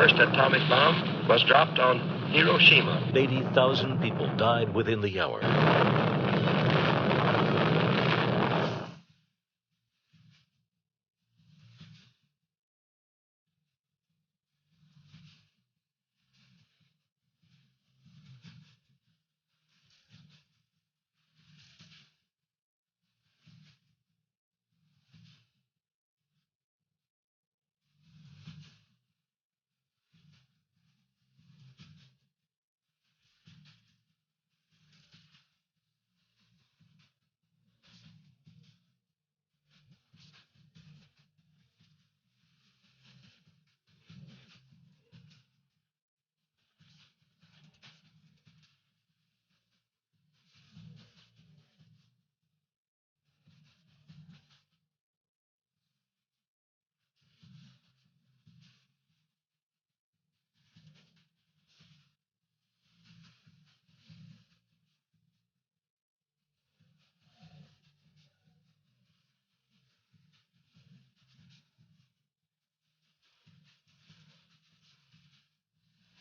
first atomic bomb was dropped on Hiroshima. 80,000 people died within the hour.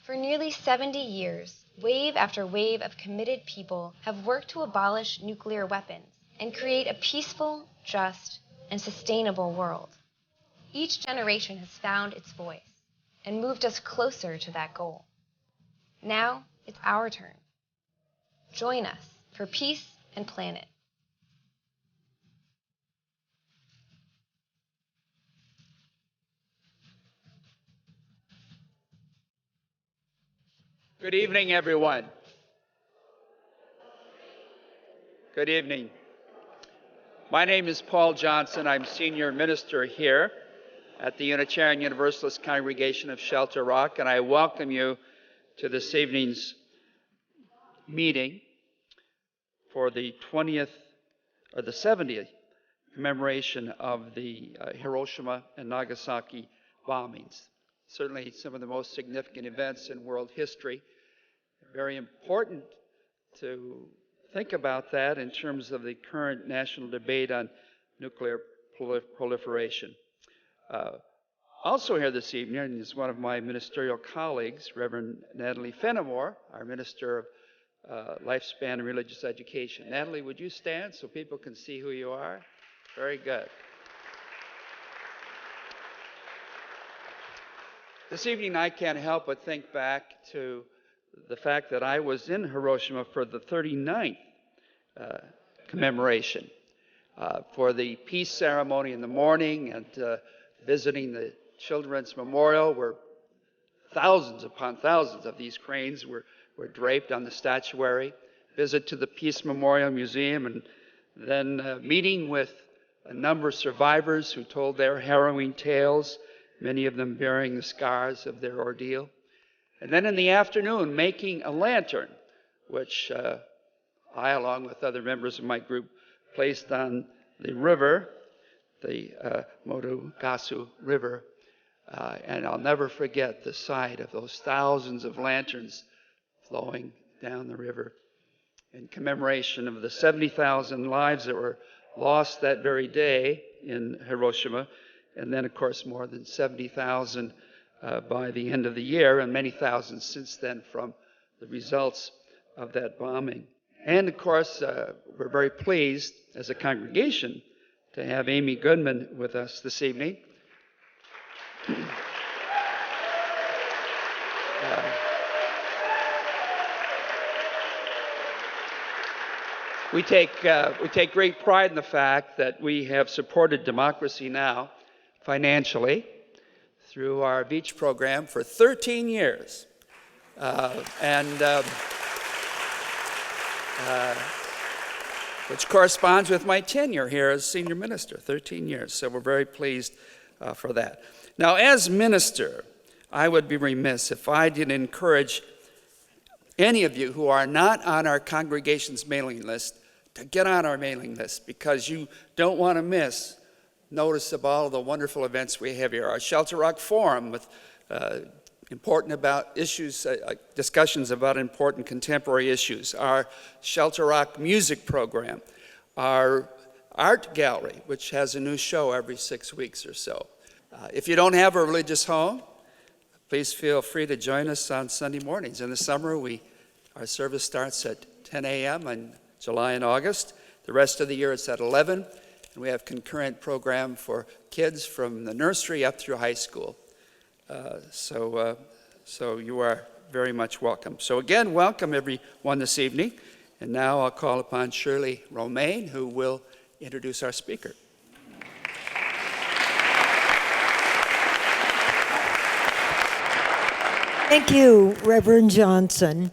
For nearly 70 years, wave after wave of committed people have worked to abolish nuclear weapons and create a peaceful, just, and sustainable world. Each generation has found its voice and moved us closer to that goal. Now it's our turn. Join us for peace and planet. Good evening, everyone. Good evening. My name is Paul Johnson. I'm senior minister here at the Unitarian Universalist congregation of Shelter Rock, and I welcome you to this evening's meeting for the 20th or the 70th commemoration of the Hiroshima and Nagasaki bombings. Certainly some of the most significant events in world history. Very important to think about that in terms of the current national debate on nuclear proliferation. Also here this evening is one of my ministerial colleagues, Reverend Natalie Fenimore, our Minister of Lifespan and Religious Education. Natalie, would you stand so people can see who you are? Very good. This evening I can't help but think back to the fact that I was in Hiroshima for the 39th commemoration, for the peace ceremony in the morning and visiting the Children's Memorial, where thousands upon thousands of these cranes were draped on the statuary, visit to the Peace Memorial Museum, and then meeting with a number of survivors who told their harrowing tales, many of them bearing the scars of their ordeal. And then in the afternoon, making a lantern, which I, along with other members of my group, placed on the river, the Motogasu River. And I'll never forget the sight of those thousands of lanterns flowing down the river in commemoration of the 70,000 lives that were lost that very day in Hiroshima. And then, of course, more than 70,000 by the end of the year, and many thousands since then from the results of that bombing. And, of course, we're very pleased as a congregation to have Amy Goodman with us this evening. We take great pride in the fact that we have supported Democracy Now! Financially through our Beach program for 13 years. Which corresponds with my tenure here as senior minister, 13 years. So we're very pleased for that. Now, as minister, I would be remiss if I didn't encourage any of you who are not on our congregation's mailing list to get on our mailing list, because you don't want to miss notice of all of the wonderful events we have here. Our Shelter Rock Forum with important about issues, discussions about important contemporary issues. Our Shelter Rock music program. Our art gallery, which has a new show every 6 weeks or so. If you don't have a religious home, Please feel free to join us on Sunday mornings. In the summer, our service starts at 10 a.m. in July and August. The rest of the year it's at 11, and we have concurrent program for kids from the nursery up through high school. So you are very much welcome. So again, welcome everyone this evening. And now I'll call upon Shirley Romaine, who will introduce our speaker. Thank you, Reverend Johnson.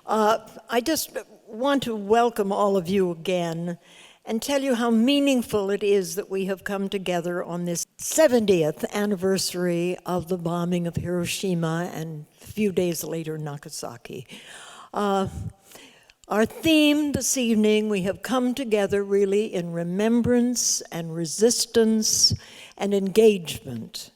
I just want to welcome all of you again and tell you how meaningful it is that we have come together on this 70th anniversary of the bombing of Hiroshima and a few days later Nagasaki. Our theme this evening, we have come together really in remembrance and resistance and engagement.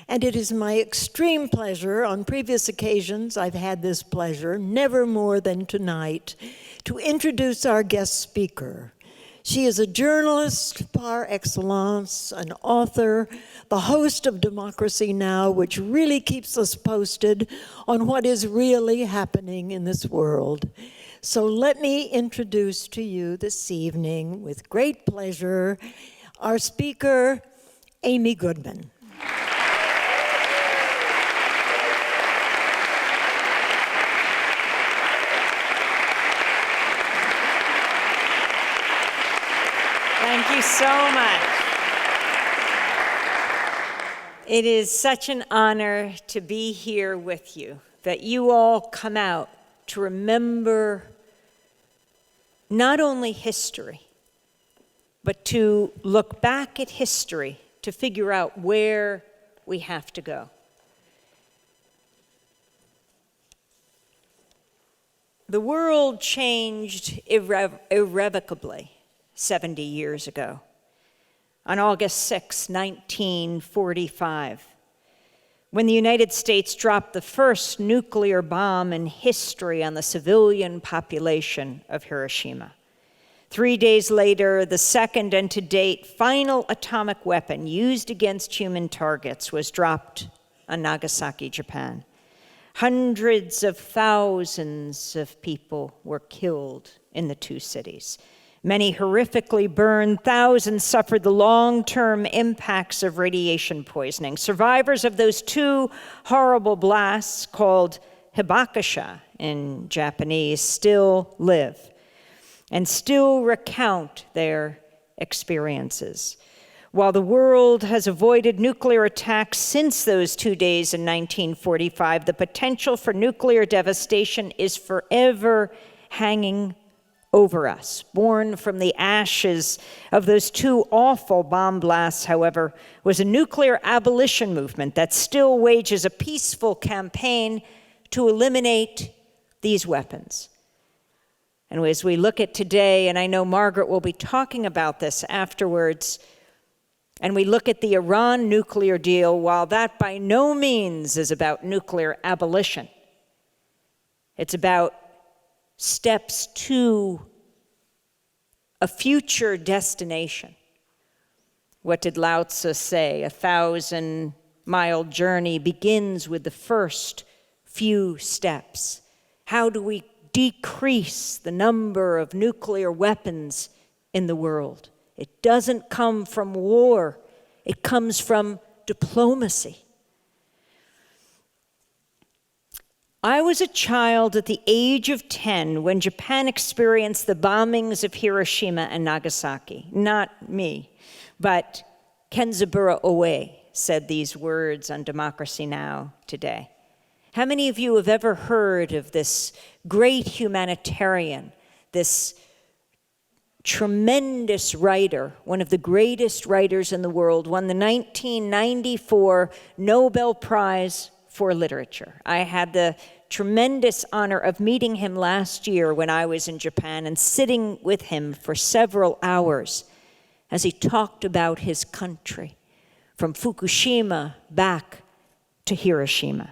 And it is my extreme pleasure, on previous occasions I've had this pleasure, never more than tonight, to introduce our guest speaker. She is a journalist par excellence, an author, the host of Democracy Now!, which really keeps us posted on what is really happening in this world. So let me introduce to you this evening, with great pleasure, our speaker, Amy Goodman. Thank you so much. It is such an honor to be here with you, that you all come out to remember not only history, but to look back at history to figure out where we have to go. The world changed irrevocably 70 years ago, on August 6, 1945, when the United States dropped the first nuclear bomb in history on the civilian population of Hiroshima. 3 days later, the second and to date final atomic weapon used against human targets was dropped on Nagasaki, Japan. Hundreds of thousands of people were killed in the two cities. Many horrifically burned, thousands suffered the long-term impacts of radiation poisoning. Survivors of those two horrible blasts, called hibakusha in Japanese, still live and still recount their experiences. While the world has avoided nuclear attacks since those 2 days in 1945, the potential for nuclear devastation is forever hanging over us. Born from the ashes of those two awful bomb blasts, however, was a nuclear abolition movement that still wages a peaceful campaign to eliminate these weapons. And as we look at today, and I know Margaret will be talking about this afterwards, and we look at the Iran nuclear deal, while that by no means is about nuclear abolition, it's about steps to a future destination. What did Lao Tzu say? 1,000-mile journey begins with the first few steps. How do we decrease the number of nuclear weapons in the world? It doesn't come from war. It comes from diplomacy. I was a child at the age of 10 when Japan experienced the bombings of Hiroshima and Nagasaki. Not me, but Kenzaburo Oe said these words on Democracy Now! Today. How many of you have ever heard of this great humanitarian, this tremendous writer, one of the greatest writers in the world, won the 1994 Nobel Prize for Literature? I had the tremendous honor of meeting him last year when I was in Japan and sitting with him for several hours as he talked about his country, from Fukushima back to Hiroshima.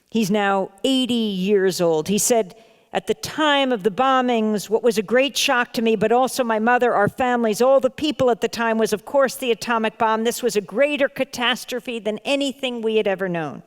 He's now 80 years old. He said, at the time of the bombings, what was a great shock to me, but also my mother, our families, all the people at the time, was, of course, the atomic bomb. This was a greater catastrophe than anything we had ever known.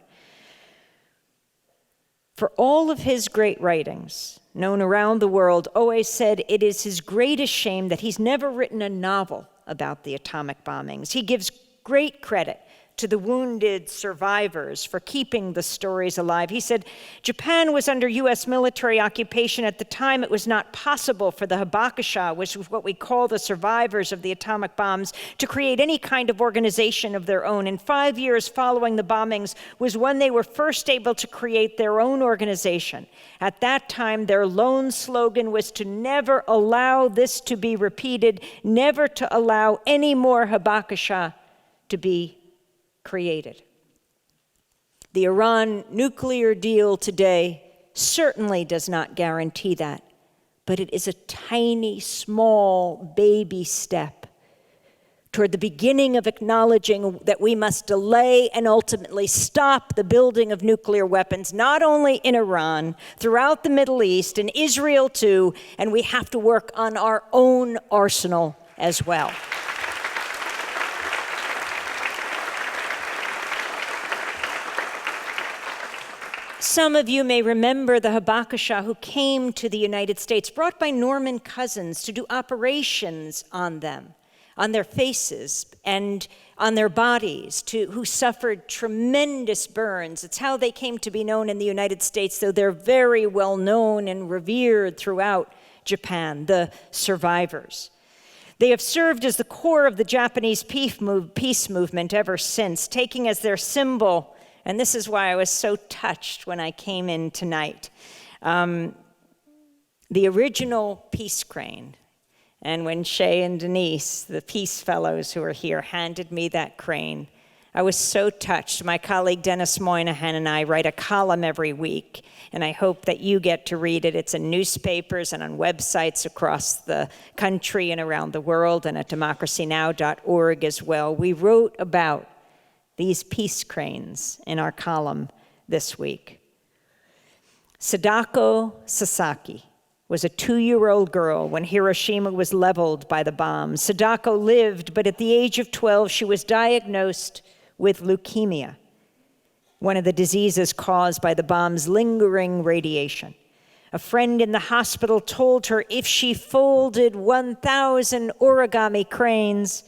For all of his great writings, known around the world, Owe said it is his greatest shame that he's never written a novel about the atomic bombings. He gives great credit to the wounded survivors for keeping the stories alive. He said, Japan was under US military occupation. At the time, it was not possible for the Hibakusha, which is what we call the survivors of the atomic bombs, to create any kind of organization of their own. And 5 years following the bombings was when they were first able to create their own organization. At that time, their lone slogan was to never allow this to be repeated, never to allow any more Hibakusha to be created. The Iran nuclear deal today certainly does not guarantee that, but it is a tiny, small, baby step toward the beginning of acknowledging that we must delay and ultimately stop the building of nuclear weapons, not only in Iran, throughout the Middle East, in Israel too, and we have to work on our own arsenal as well. Some of you may remember the Hibakusha who came to the United States, brought by Norman cousins to do operations on them, on their faces and on their bodies, who suffered tremendous burns. It's how they came to be known in the United States, though they're very well known and revered throughout Japan, the survivors. They have served as the core of the Japanese peace movement ever since, taking as their symbol, and this is why I was so touched when I came in tonight, the original peace crane. And when Shay and Denise, the peace fellows who are here, handed me that crane, I was so touched. My colleague Dennis Moynihan and I write a column every week, and I hope that you get to read it. It's in newspapers and on websites across the country and around the world, and at democracynow.org as well. We wrote about these peace cranes in our column this week. Sadako Sasaki was a 2-year-old girl when Hiroshima was leveled by the bombs. Sadako lived, but at the age of 12, she was diagnosed with leukemia, one of the diseases caused by the bomb's lingering radiation. A friend in the hospital told her if she folded 1,000 origami cranes,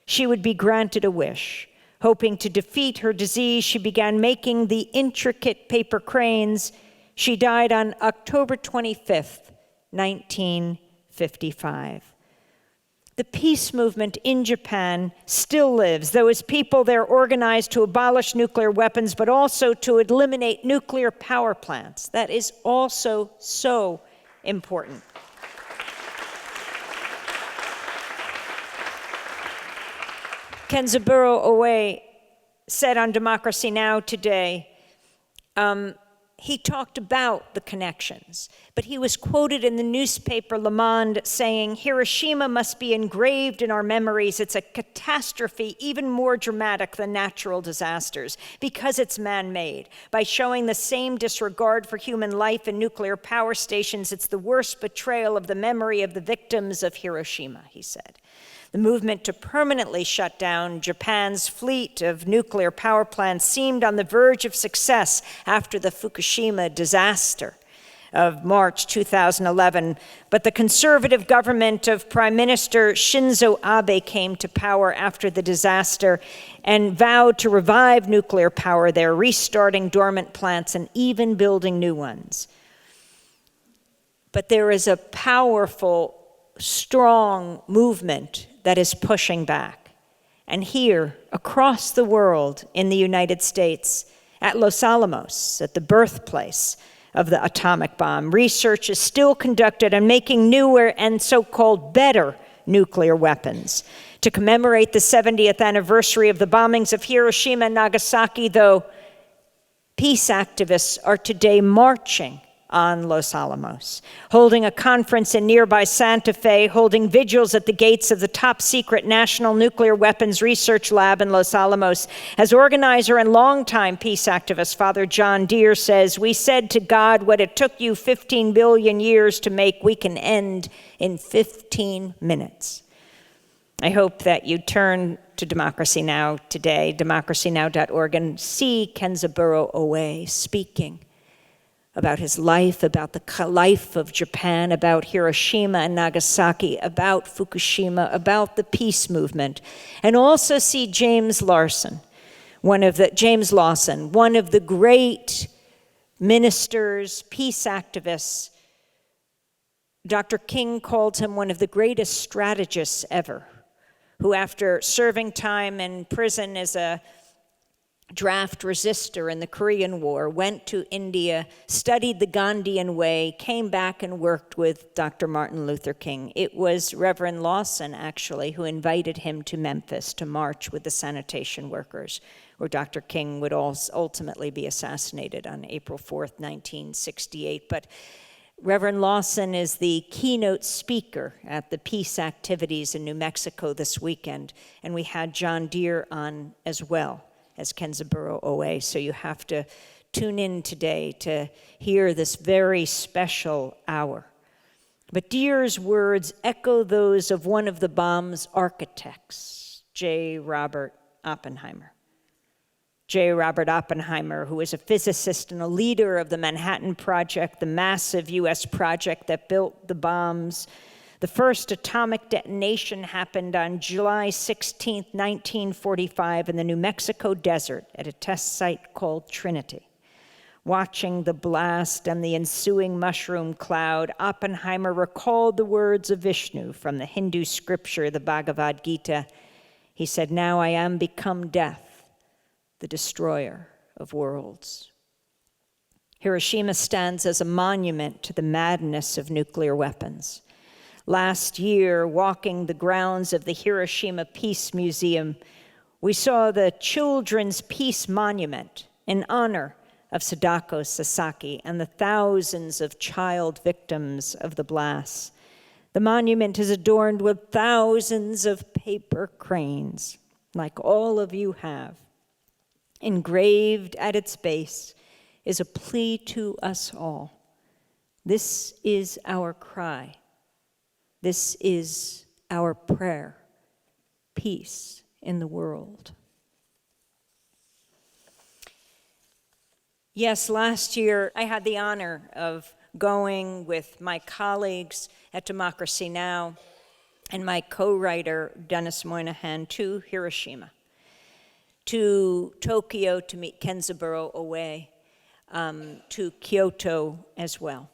she would be granted a wish. Hoping to defeat her disease, she began making the intricate paper cranes. She died on October 25th, 1955. The peace movement in Japan still lives. Those people there organized to abolish nuclear weapons, but also to eliminate nuclear power plants. That is also so important. Kenzaburo Oe said on Democracy Now! Today, he talked about the connections, but he was quoted in the newspaper Le Monde saying, Hiroshima must be engraved in our memories. It's a catastrophe even more dramatic than natural disasters because it's man-made. By showing the same disregard for human life in nuclear power stations, it's the worst betrayal of the memory of the victims of Hiroshima, he said. The movement to permanently shut down Japan's fleet of nuclear power plants seemed on the verge of success after the Fukushima disaster of March 2011. But the conservative government of Prime Minister Shinzo Abe came to power after the disaster and vowed to revive nuclear power there, restarting dormant plants and even building new ones. But there is a powerful, strong movement that is pushing back. And here, across the world in the United States, at Los Alamos, at the birthplace of the atomic bomb, research is still conducted on making newer and so-called better nuclear weapons. To commemorate the 70th anniversary of the bombings of Hiroshima and Nagasaki, though, peace activists are today marching on Los Alamos, holding a conference in nearby Santa Fe, holding vigils at the gates of the top-secret National Nuclear Weapons Research Lab in Los Alamos. As organizer and longtime peace activist Father John Deere says, we said to God, what it took you 15 billion years to make, we can end in 15 minutes. I hope that you turn to Democracy Now! Today, democracynow.org, and see Kenzaburo Oe speaking about his life, about the life of Japan, about Hiroshima and Nagasaki, about Fukushima, about the peace movement, and also see James Lawson, one of the great ministers, peace activists. Dr. King called him one of the greatest strategists ever, who after serving time in prison as a draft resistor in the Korean War, went to India, studied the Gandhian way, came back and worked with Dr. Martin Luther King. It was Reverend Lawson, actually, who invited him to Memphis to march with the sanitation workers, where Dr. King would ultimately be assassinated on April 4th, 1968. But Reverend Lawson is the keynote speaker at the peace activities in New Mexico this weekend, and we had John Deere on as well as Kensaburo OA, so you have to tune in today to hear this very special hour. But Deere's words echo those of one of the bomb's architects, J. Robert Oppenheimer. J. Robert Oppenheimer, who was a physicist and a leader of the Manhattan Project, the massive US project that built the bombs. The first atomic detonation happened on July 16, 1945, in the New Mexico desert at a test site called Trinity. Watching the blast and the ensuing mushroom cloud, Oppenheimer recalled the words of Vishnu from the Hindu scripture, the Bhagavad Gita. He said, "Now I am become death, the destroyer of worlds." Hiroshima stands as a monument to the madness of nuclear weapons. Last year, walking the grounds of the Hiroshima Peace Museum, we saw the Children's Peace Monument in honor of Sadako Sasaki and the thousands of child victims of the blasts. The monument is adorned with thousands of paper cranes, like all of you have. Engraved at its base is a plea to us all. This is our cry. This is our prayer. Peace in the world. Yes, last year I had the honor of going with my colleagues at Democracy Now! And my co-writer, Dennis Moynihan, to Hiroshima, to Tokyo to meet Kensaburo Oe, to Kyoto as well.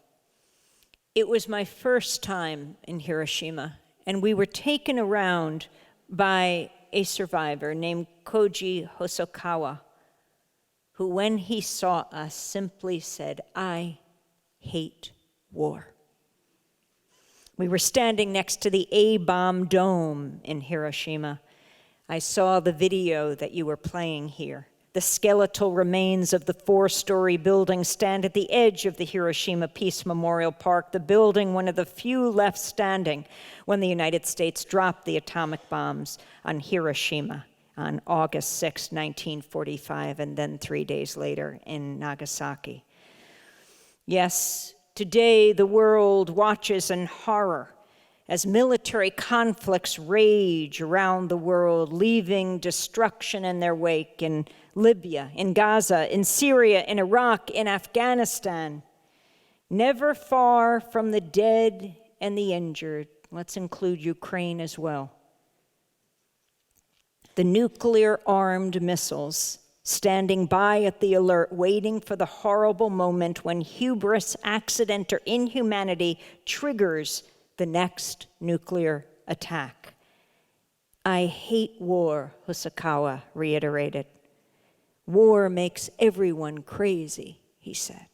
It was my first time in Hiroshima, and we were taken around by a survivor named Koji Hosokawa, who when he saw us simply said, "I hate war." We were standing next to the A-bomb dome in Hiroshima. I saw the video that you were playing here. The skeletal remains of the 4-story building stand at the edge of the Hiroshima Peace Memorial Park, the building one of the few left standing when the United States dropped the atomic bombs on Hiroshima on August 6, 1945, and then 3 days later in Nagasaki. Yes, today the world watches in horror as military conflicts rage around the world, leaving destruction in their wake in Libya, in Gaza, in Syria, in Iraq, in Afghanistan. Never far from the dead and the injured. Let's include Ukraine as well. The nuclear-armed missiles standing by at the alert, waiting for the horrible moment when hubris, accident, or inhumanity triggers the next nuclear attack. "I hate war," Hosokawa reiterated. "War makes everyone crazy," he said.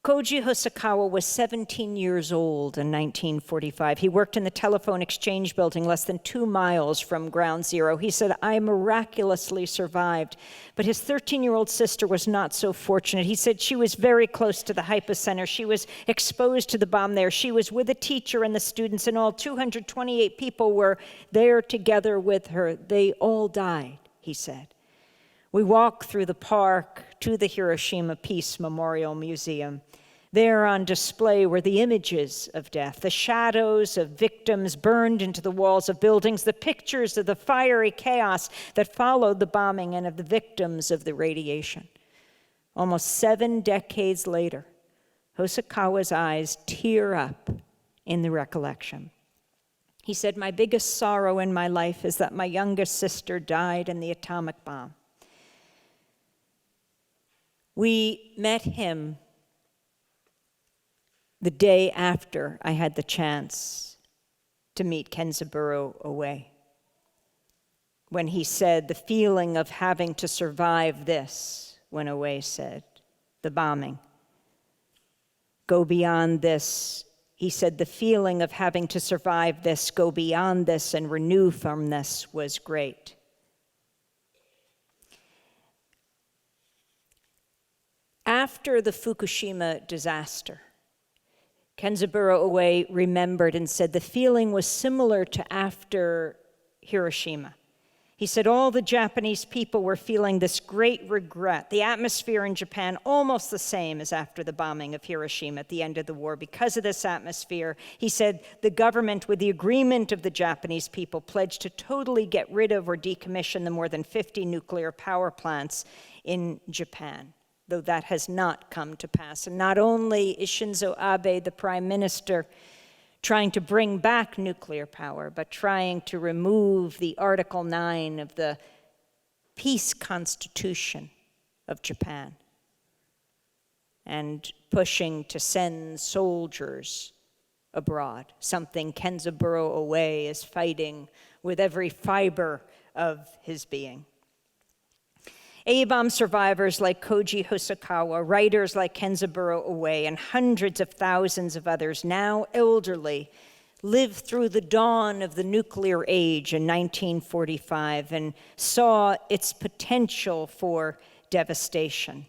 Koji Hosokawa was 17 years old in 1945. He worked in the telephone exchange building less than 2 miles from Ground Zero. He said, "I miraculously survived," but his 13-year-old sister was not so fortunate. He said she was very close to the hypocenter. She was exposed to the bomb there. She was with a teacher and the students, and all 228 people were there together with her. They all died, he said. We walked through the park to the Hiroshima Peace Memorial Museum. There on display were the images of death, the shadows of victims burned into the walls of buildings, the pictures of the fiery chaos that followed the bombing and of the victims of the radiation. Almost 7 decades later, Hosokawa's eyes tear up in the recollection. He said, "My biggest sorrow in my life is that my youngest sister died in the atomic bomb." We met him the day after I had the chance to meet Kenzaburo Owe, when he said, "The feeling of having to survive this," when Owe said, "the bombing, go beyond this." He said, "The feeling of having to survive this, go beyond this, and renew from this was great." After the Fukushima disaster, Kenzaburo Owe remembered and said the feeling was similar to after Hiroshima. He said all the Japanese people were feeling this great regret. The atmosphere in Japan almost the same as after the bombing of Hiroshima at the end of the war. Because of this atmosphere, he said the government, with the agreement of the Japanese people, pledged to totally get rid of or decommission the more than 50 nuclear power plants in Japan, though that has not come to pass. And not only is Shinzo Abe, the prime minister, trying to bring back nuclear power, but trying to remove the Article 9 of the peace constitution of Japan and pushing to send soldiers abroad, something Kenzaburo Owe is fighting with every fiber of his being. A-bomb survivors like Koji Hosokawa, writers like Kenzaburo Owe, and hundreds of thousands of others, now elderly, lived through the dawn of the nuclear age in 1945 and saw its potential for devastation.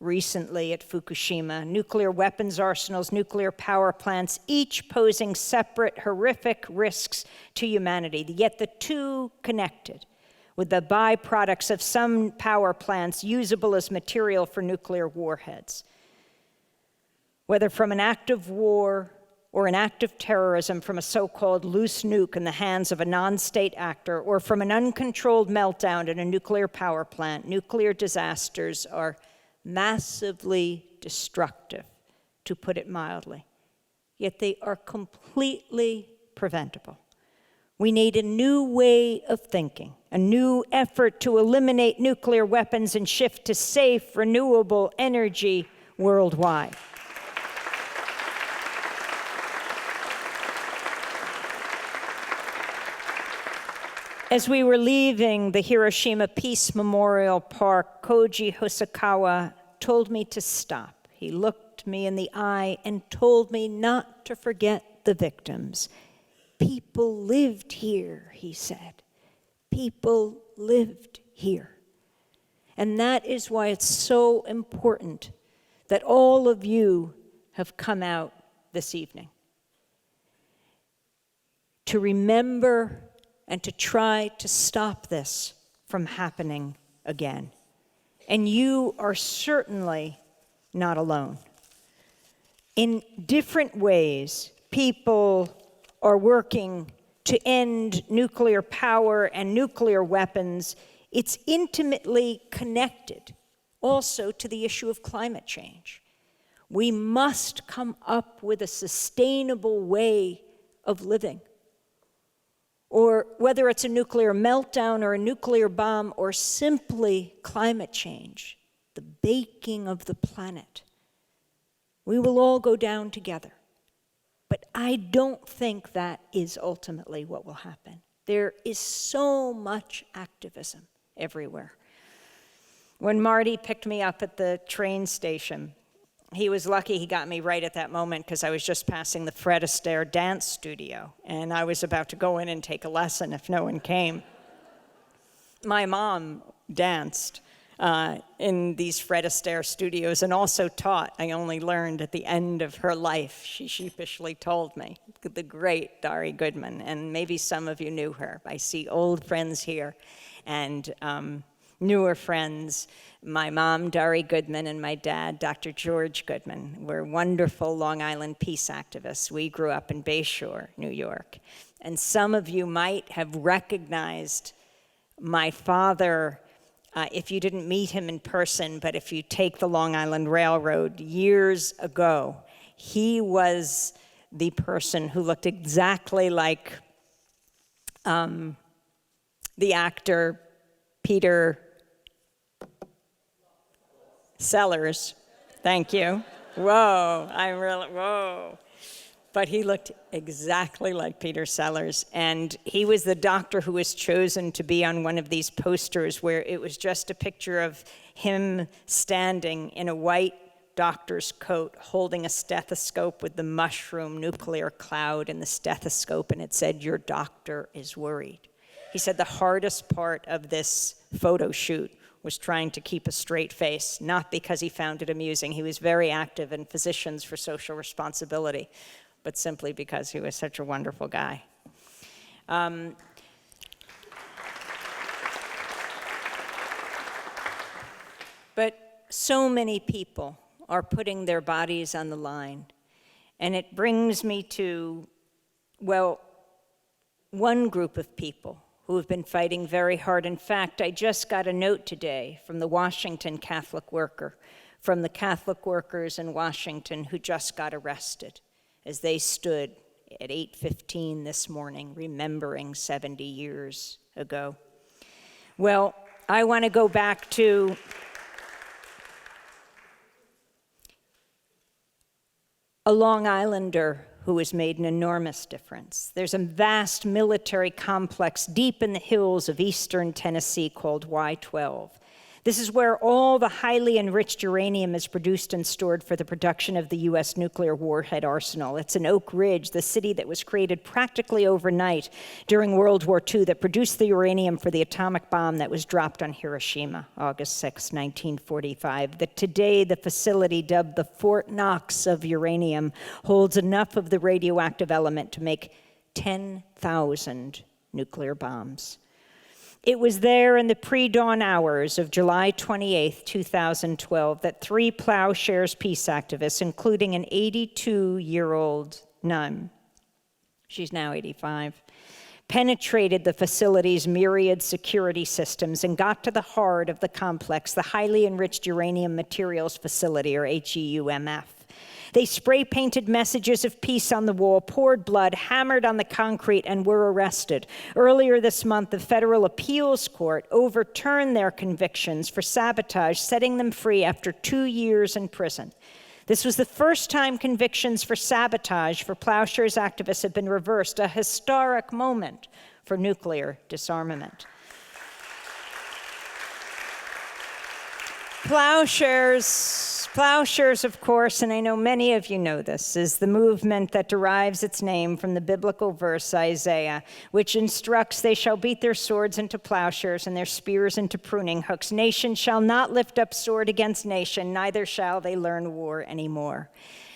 Recently at Fukushima, nuclear weapons arsenals, nuclear power plants, each posing separate horrific risks to humanity, yet the two connected, with the byproducts of some power plants usable as material for nuclear warheads. Whether from an act of war or an act of terrorism, from a so-called loose nuke in the hands of a non-state actor, or from an uncontrolled meltdown in a nuclear power plant, nuclear disasters are massively destructive, to put it mildly. Yet they are completely preventable. We need a new way of thinking, a new effort to eliminate nuclear weapons and shift to safe, renewable energy worldwide. As we were leaving the Hiroshima Peace Memorial Park, Koji Hosokawa told me to stop. He looked me in the eye and told me not to forget the victims. People lived here, he said. People lived here. And that is why it's so important that all of you have come out this evening to remember and to try to stop this from happening again. And you are certainly not alone. In different ways, people are working to end nuclear power and nuclear weapons. It's intimately connected also to the issue of climate change. We must come up with a sustainable way of living. Or whether it's a nuclear meltdown or a nuclear bomb or simply climate change, the baking of the planet, we will all go down together. But I don't think that is ultimately what will happen. There is so much activism everywhere. When Marty picked me up at the train station, he was lucky he got me right at that moment because I was just passing the Fred Astaire dance studio, and I was about to go in and take a lesson if no one came. My mom danced in these Fred Astaire studios and also taught. I only learned at the end of her life, she sheepishly told me, the great Dari Goodman, and maybe some of you knew her. I see old friends here and newer friends. My mom, Dari Goodman, and my dad, Dr. George Goodman, were wonderful Long Island peace activists. We grew up in Bayshore, New York. And some of you might have recognized my father if you didn't meet him in person, but if you take the Long Island Railroad years ago, he was the person who looked exactly like the actor Peter Sellers. Thank you. Whoa, whoa. But he looked exactly like Peter Sellers. And he was the doctor who was chosen to be on one of these posters where it was just a picture of him standing in a white doctor's coat holding a stethoscope with the mushroom nuclear cloud in the stethoscope, and it said, "Your doctor is worried." He said the hardest part of this photo shoot was trying to keep a straight face, not because he found it amusing. He was very active in Physicians for Social Responsibility, but simply because he was such a wonderful guy. But so many people are putting their bodies on the line. And it brings me to, well, one group of people who have been fighting very hard. In fact, I just got a note today from the Washington Catholic Worker, from the Catholic workers in Washington who just got arrested as they stood at 8:15 this morning, remembering 70 years ago. Well, I want to go back to a Long Islander who has made an enormous difference. There's a vast military complex deep in the hills of eastern Tennessee called Y-12. This is where all the highly enriched uranium is produced and stored for the production of the U.S. nuclear warhead arsenal. It's in Oak Ridge, the city that was created practically overnight during World War II that produced the uranium for the atomic bomb that was dropped on Hiroshima, August 6, 1945. That today, the facility, dubbed the Fort Knox of uranium, holds enough of the radioactive element to make 10,000 nuclear bombs. It was there in the pre-dawn hours of July 28, 2012, that 3 Plowshares peace activists, including an 82-year-old nun, she's now 85, penetrated the facility's myriad security systems and got to the heart of the complex, the Highly Enriched Uranium Materials Facility, or HEUMF. They spray-painted messages of peace on the wall, poured blood, hammered on the concrete, and were arrested. Earlier this month, the Federal Appeals Court overturned their convictions for sabotage, setting them free after 2 years in prison. This was the first time convictions for sabotage for Plowshares activists have been reversed, a historic moment for nuclear disarmament. Plowshares, of course, and I know many of you know this, is the movement that derives its name from the biblical verse Isaiah, which instructs, "They shall beat their swords into plowshares and their spears into pruning hooks. Nation shall not lift up sword against nation, neither shall they learn war anymore."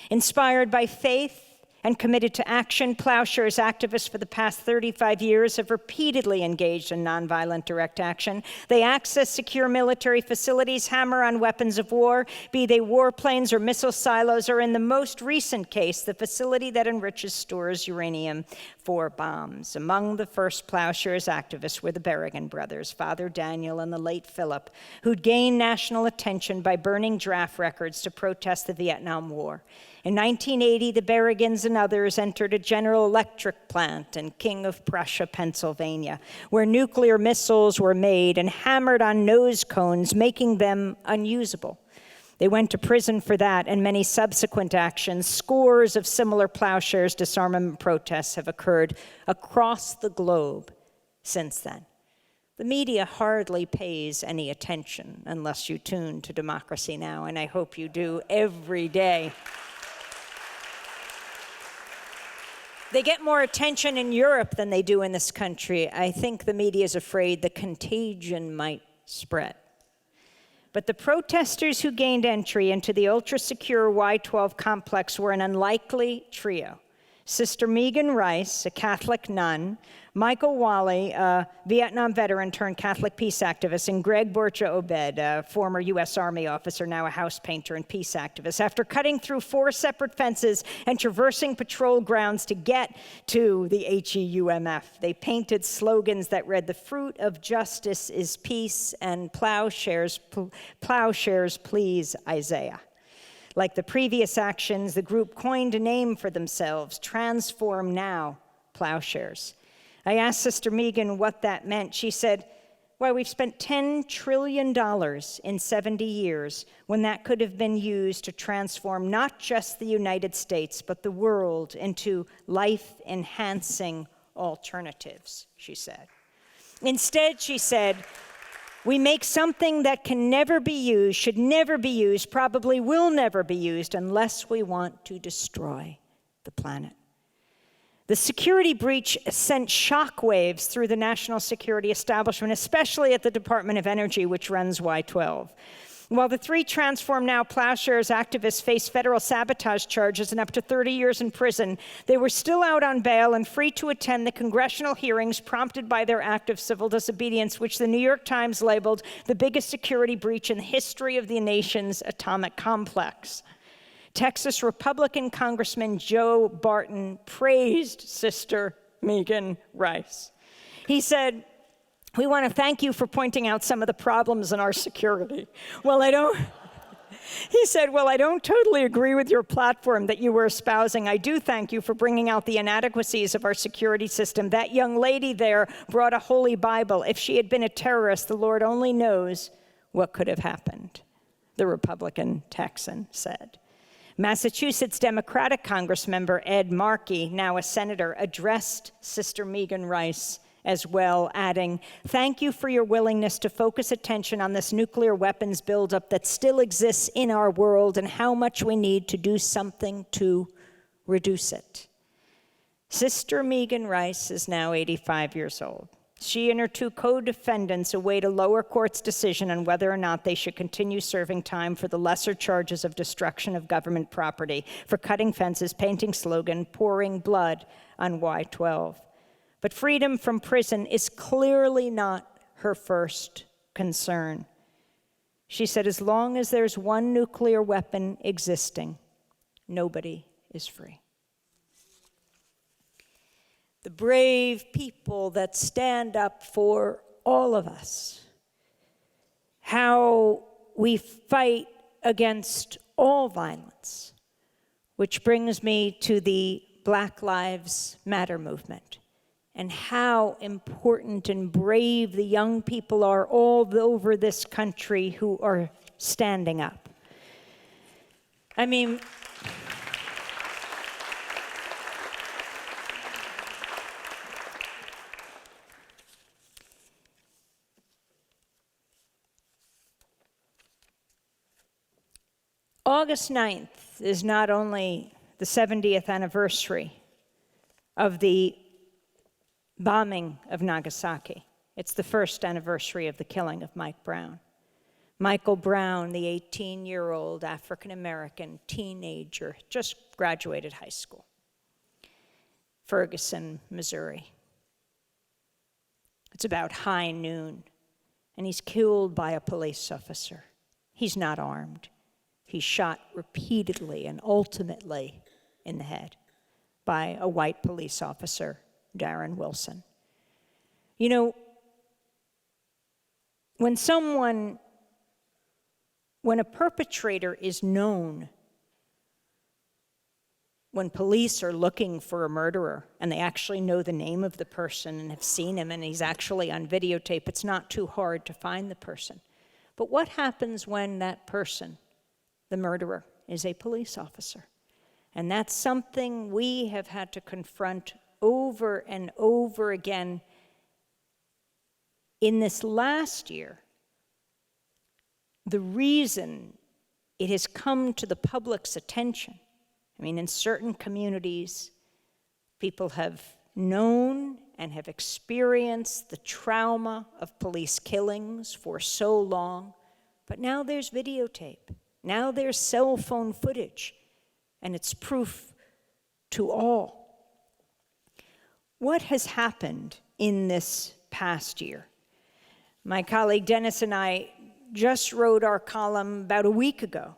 Inspired by faith and committed to action, Plowshares activists for the past 35 years have repeatedly engaged in nonviolent direct action. They access secure military facilities, hammer on weapons of war, be they warplanes or missile silos, or in the most recent case, the facility that enriches stores uranium for bombs. Among the first Plowshares activists were the Berrigan brothers, Father Daniel and the late Philip, who'd gained national attention by burning draft records to protest the Vietnam War. In 1980, the Berrigans and others entered a General Electric plant in King of Prussia, Pennsylvania, where nuclear missiles were made and hammered on nose cones, making them unusable. They went to prison for that and many subsequent actions. Scores of similar Plowshares disarmament protests have occurred across the globe since then. The media hardly pays any attention unless you tune to Democracy Now!, and I hope you do every day. They get more attention in Europe than they do in this country. I think the media is afraid the contagion might spread. But the protesters who gained entry into the ultra-secure Y-12 complex were an unlikely trio. Sister Megan Rice, a Catholic nun, Michael Wally, a Vietnam veteran turned Catholic peace activist, and Greg Borcha Obed, a former U.S. Army officer, now a house painter and peace activist. After cutting through 4 separate fences and traversing patrol grounds to get to the HEUMF, they painted slogans that read, "The fruit of justice is peace," and plowshares please Isaiah. Like the previous actions, the group coined a name for themselves, Transform Now Plowshares. I asked Sister Megan what that meant. She said, "Well, we've spent $10 trillion in 70 years when that could have been used to transform not just the United States, but the world into life-enhancing alternatives," she said. Instead, she said, "We make something that can never be used, should never be used, probably will never be used unless we want to destroy the planet." The security breach sent shockwaves through the national security establishment, especially at the Department of Energy, which runs Y-12. While the 3 Transform Now Plowshares activists faced federal sabotage charges and up to 30 years in prison, they were still out on bail and free to attend the congressional hearings prompted by their act of civil disobedience, which the New York Times labeled the biggest security breach in the history of the nation's atomic complex. Texas Republican Congressman Joe Barton praised Sister Megan Rice. He said, "We want to thank you for pointing out some of the problems in our security." He said, "Well, I don't totally agree with your platform that you were espousing. I do thank you for bringing out the inadequacies of our security system. That young lady there brought a holy Bible. If she had been a terrorist, the Lord only knows what could have happened," the Republican Texan said. Massachusetts Democratic Congressmember Ed Markey, now a senator, addressed Sister Megan Rice as well, adding, "Thank you for your willingness to focus attention on this nuclear weapons buildup that still exists in our world and how much we need to do something to reduce it." Sister Megan Rice is now 85 years old. She and her 2 co-defendants await a lower court's decision on whether or not they should continue serving time for the lesser charges of destruction of government property, for cutting fences, painting slogan, pouring blood on Y-12. But freedom from prison is clearly not her first concern. She said, "As long as there's one nuclear weapon existing, nobody is free." The brave people that stand up for all of us, how we fight against all violence, which brings me to the Black Lives Matter movement, and how important and brave the young people are all over this country who are standing up. I mean, August 9th is not only the 70th anniversary of the bombing of Nagasaki, it's the first anniversary of the killing of Mike Brown. Michael Brown, the 18-year-old African-American teenager, just graduated high school, Ferguson, Missouri. It's about high noon, and he's killed by a police officer. He's not armed. He's shot repeatedly and ultimately in the head by a white police officer, Darren Wilson. You know, when a perpetrator is known, when police are looking for a murderer and they actually know the name of the person and have seen him and he's actually on videotape, it's not too hard to find the person. But what happens when that person, the murderer, is a police officer? And that's something we have had to confront over and over again. In this last year, the reason it has come to the public's attention, I mean, in certain communities, people have known and have experienced the trauma of police killings for so long, but now there's videotape. Now there's cell phone footage, and it's proof to all. what has happened in this past year? My colleague Dennis and I just wrote our column about a week ago,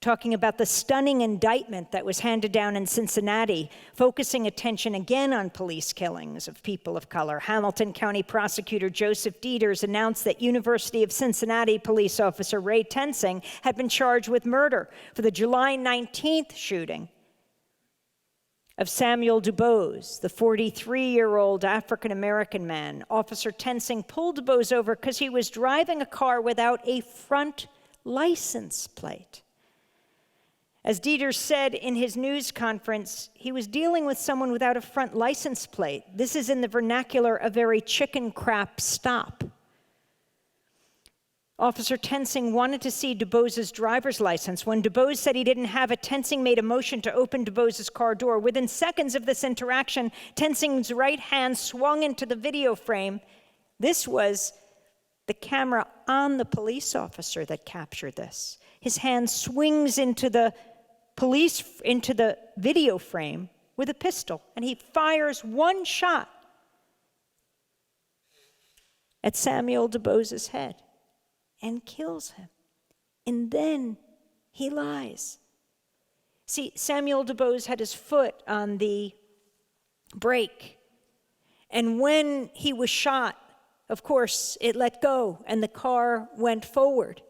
talking about the stunning indictment that was handed down in Cincinnati, focusing attention again on police killings of people of color. Hamilton County Prosecutor Joseph Dieters announced that University of Cincinnati police officer Ray Tensing had been charged with murder for the July 19th shooting of Samuel DuBose, the 43-year-old African-American man. Officer Tensing pulled DuBose over because he was driving a car without a front license plate. As Dieters said in his news conference, he was dealing with someone without a front license plate. This is, in the vernacular, a very chicken crap stop. Officer Tensing wanted to see DuBose's driver's license. When DuBose said he didn't have it, Tensing made a motion to open DuBose's car door. Within seconds of this interaction, Tensing's right hand swung into the video frame. This was the camera on the police officer that captured this. His hand swings into the video frame with a pistol, and he fires one shot at Samuel DuBose's head and kills him. And then he lies. See, Samuel DuBose had his foot on the brake, and when he was shot, of course, it let go and the car went forward.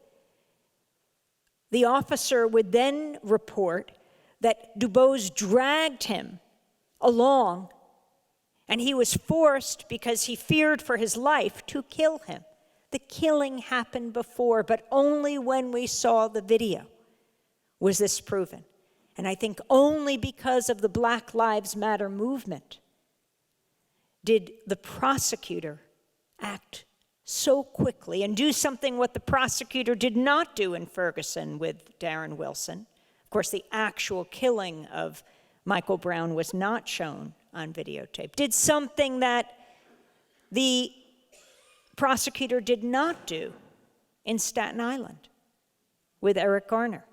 The officer would then report that DuBose dragged him along, and he was forced, because he feared for his life, to kill him. The killing happened before, but only when we saw the video was this proven. And I think only because of the Black Lives Matter movement did the prosecutor act so quickly and do something what the prosecutor did not do in Ferguson with Darren Wilson. Of course, the actual killing of Michael Brown was not shown on videotape. Did something that the prosecutor did not do in Staten Island with Eric Garner.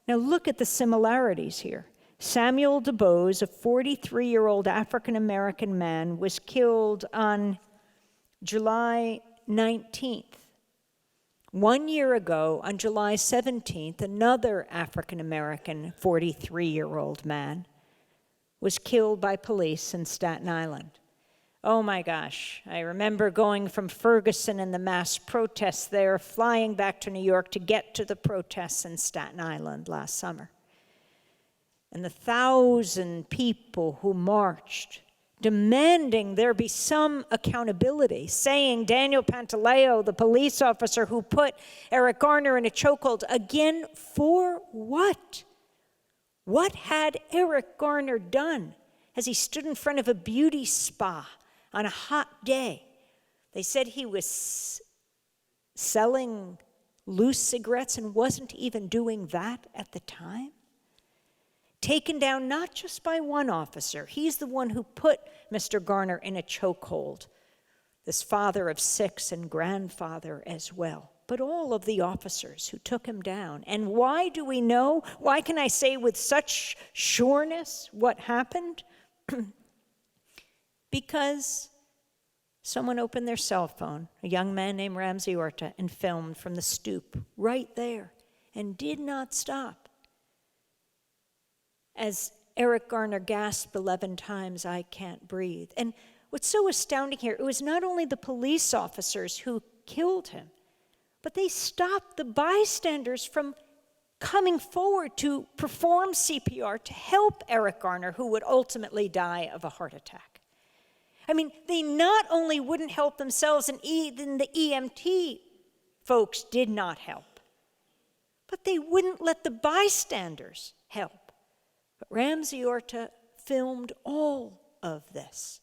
Now look at the similarities here. Samuel DuBose, a 43-year-old African-American man, was killed on July 19th. 1 year ago, on July 17th, another African-American 43-year-old man was killed by police in Staten Island. Oh my gosh, I remember going from Ferguson and the mass protests there, flying back to New York to get to the protests in Staten Island last summer. And the 1,000 people who marched, demanding there be some accountability, saying Daniel Pantaleo, the police officer who put Eric Garner in a chokehold, again, for what? What had Eric Garner done as he stood in front of a beauty spa on a hot day? They said he was selling loose cigarettes and wasn't even doing that at the time. Taken down not just by one officer. He's the one who put Mr. Garner in a chokehold, this father of 6 and grandfather as well, but all of the officers who took him down. And why do we know? Why can I say with such sureness what happened? Because someone opened their cell phone, a young man named Ramsey Orta, and filmed from the stoop right there and did not stop. As Eric Garner gasped 11 times, "I can't breathe." And what's so astounding here, it was not only the police officers who killed him, but they stopped the bystanders from coming forward to perform CPR to help Eric Garner, who would ultimately die of a heart attack. I mean, they not only wouldn't help themselves, and even the EMT folks did not help, but they wouldn't let the bystanders help. But Ramsey Orta filmed all of this.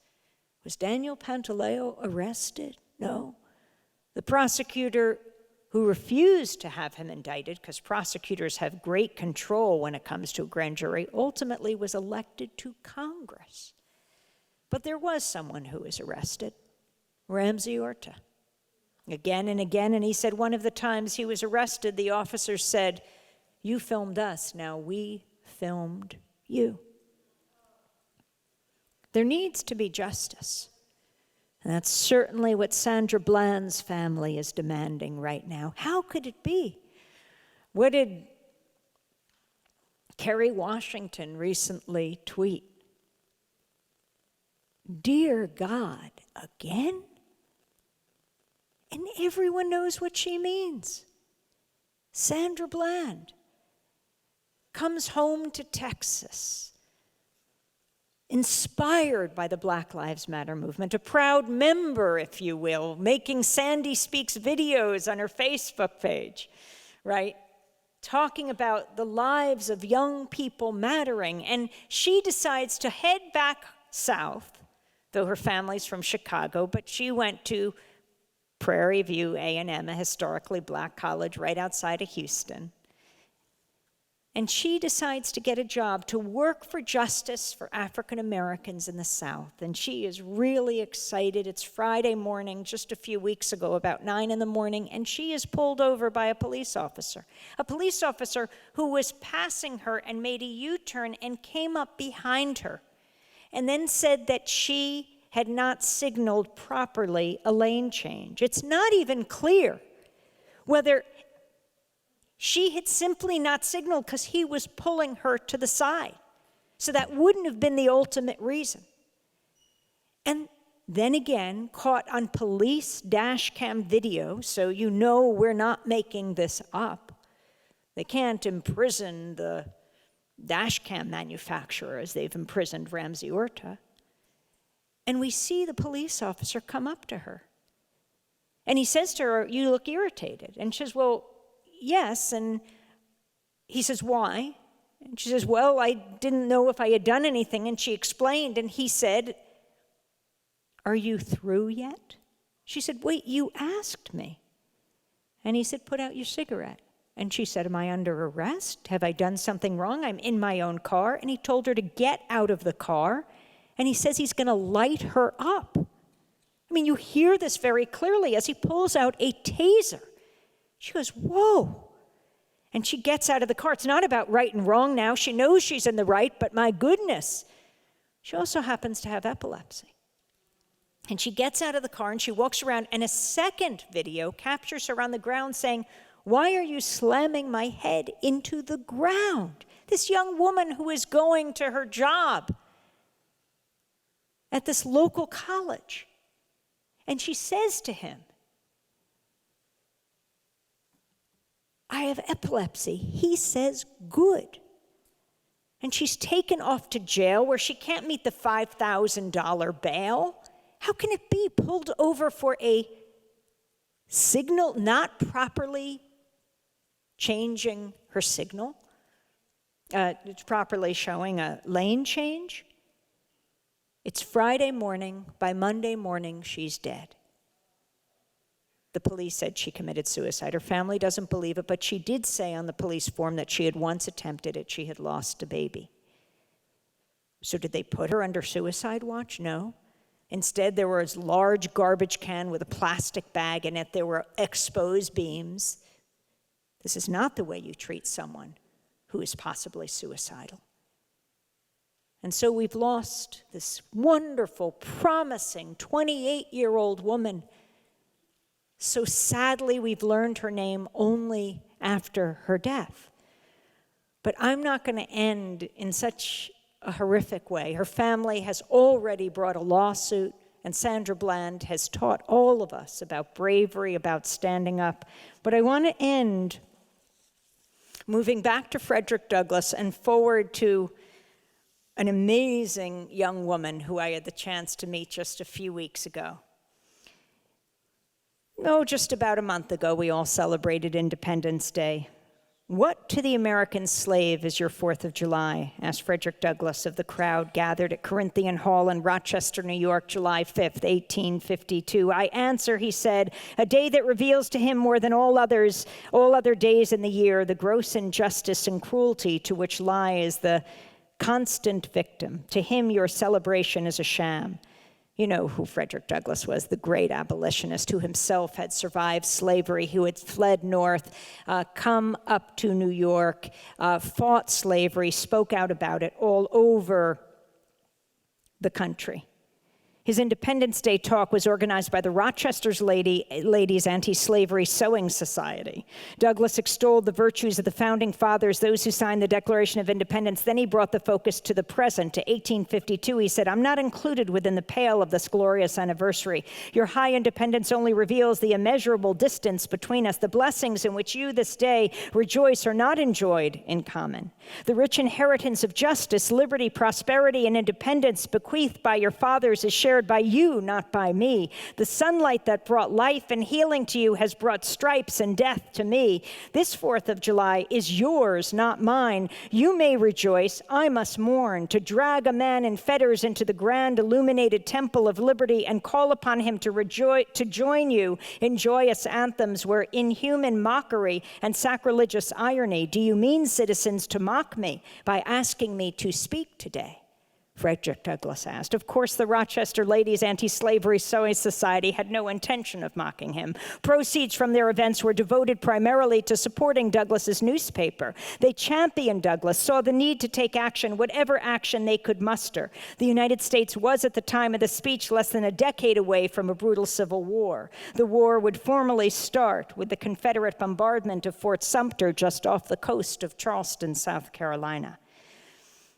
Was Daniel Pantaleo arrested? No. The prosecutor who refused to have him indicted, because prosecutors have great control when it comes to a grand jury, ultimately was elected to Congress. But there was someone who was arrested, Ramsey Orta. Again and again, and he said one of the times he was arrested, the officer said, "You filmed us, now we filmed you." There needs to be justice. And that's certainly what Sandra Bland's family is demanding right now. How could it be? What did Kerry Washington recently tweet? Dear God, again? And everyone knows what she means. Sandra Bland comes home to Texas, inspired by the Black Lives Matter movement, a proud member, if you will, making Sandy Speaks videos on her Facebook page, right? Talking about the lives of young people mattering. And she decides to head back south, though her family's from Chicago, but she went to Prairie View A&M, a historically black college right outside of Houston. And she decides to get a job to work for justice for African Americans in the South. And she is really excited. It's Friday morning, just a few weeks ago, about 9 in the morning, and she is pulled over by a police officer who was passing her and made a U-turn and came up behind her and then said that she had not signaled properly a lane change. It's not even clear whether she had simply not signaled because he was pulling her to the side. So that wouldn't have been the ultimate reason. And then again, caught on police dash cam video, so you know we're not making this up. They can't imprison the dash cam manufacturer as they've imprisoned Ramsey Orta. And we see the police officer come up to her. And he says to her, "You look irritated." And she says, "Well, yes." And he says, "Why?" And she says, "Well, I didn't know if I had done anything." And she explained, and he said, "Are you through yet?" She said, "Wait, you asked me." And he said, "Put out your cigarette." And she said, "Am I under arrest? Have I done something wrong? I'm in my own car." And he told her to get out of the car. And he says he's going to light her up. I mean, you hear this very clearly as he pulls out a taser. She goes, "Whoa." And she gets out of the car. It's not about right and wrong now. She knows she's in the right, but my goodness. She also happens to have epilepsy. And she gets out of the car and she walks around, and a second video captures her on the ground saying, "Why are you slamming my head into the ground?" This young woman who is going to her job at this local college. And she says to him, "I have epilepsy." He says, "Good." And she's taken off to jail where she can't meet the $5,000 bail. How can it be? Pulled over for a signal, not properly changing her signal, properly showing a lane change. It's Friday morning. By Monday morning, she's dead. The police said she committed suicide. Her family doesn't believe it, but she did say on the police form that she had once attempted it. She had lost a baby. So did they put her under suicide watch? No. Instead, there was a large garbage can with a plastic bag in it. There were exposed beams. This is not the way you treat someone who is possibly suicidal. And so we've lost this wonderful, promising 28-year-old woman. So sadly, we've learned her name only after her death. But I'm not going to end in such a horrific way. Her family has already brought a lawsuit, and Sandra Bland has taught all of us about bravery, about standing up. But I want to end moving back to Frederick Douglass and forward to an amazing young woman who I had the chance to meet just a few weeks ago. Just about a month ago, we all celebrated Independence Day. "What to the American slave is your 4th of July?" asked Frederick Douglass of the crowd gathered at Corinthian Hall in Rochester, New York, July 5th, 1852. "I answer," he said, "a day that reveals to him more than all other days in the year, the gross injustice and cruelty to which lies the constant victim. To him, your celebration is a sham." You know who Frederick Douglass was, the great abolitionist who himself had survived slavery, who had fled north, come up to New York, fought slavery, spoke out about it all over the country. His Independence Day talk was organized by the Rochester's Ladies Anti-Slavery Sewing Society. Douglass extolled the virtues of the Founding Fathers, those who signed the Declaration of Independence. Then he brought the focus to the present, to 1852. He said, "I'm not included within the pale of this glorious anniversary. Your high independence only reveals the immeasurable distance between us. The blessings in which you this day rejoice are not enjoyed in common. The rich inheritance of justice, liberty, prosperity, and independence bequeathed by your fathers is shared by you, not by me. The sunlight that brought life and healing to you has brought stripes and death to me. This 4th of July is yours, not mine. You may rejoice, I must mourn. To drag a man in fetters into the grand illuminated temple of liberty and call upon him to join you in joyous anthems were inhuman mockery and sacrilegious irony. Do you mean, citizens, to mock me by asking me to speak today?" Frederick Douglass asked. Of course, the Rochester Ladies Anti-Slavery Sewing Society had no intention of mocking him. Proceeds from their events were devoted primarily to supporting Douglass's newspaper. They championed Douglass, saw the need to take action, whatever action they could muster. The United States was, at the time of the speech, less than a decade away from a brutal civil war. The war would formally start with the Confederate bombardment of Fort Sumter just off the coast of Charleston, South Carolina.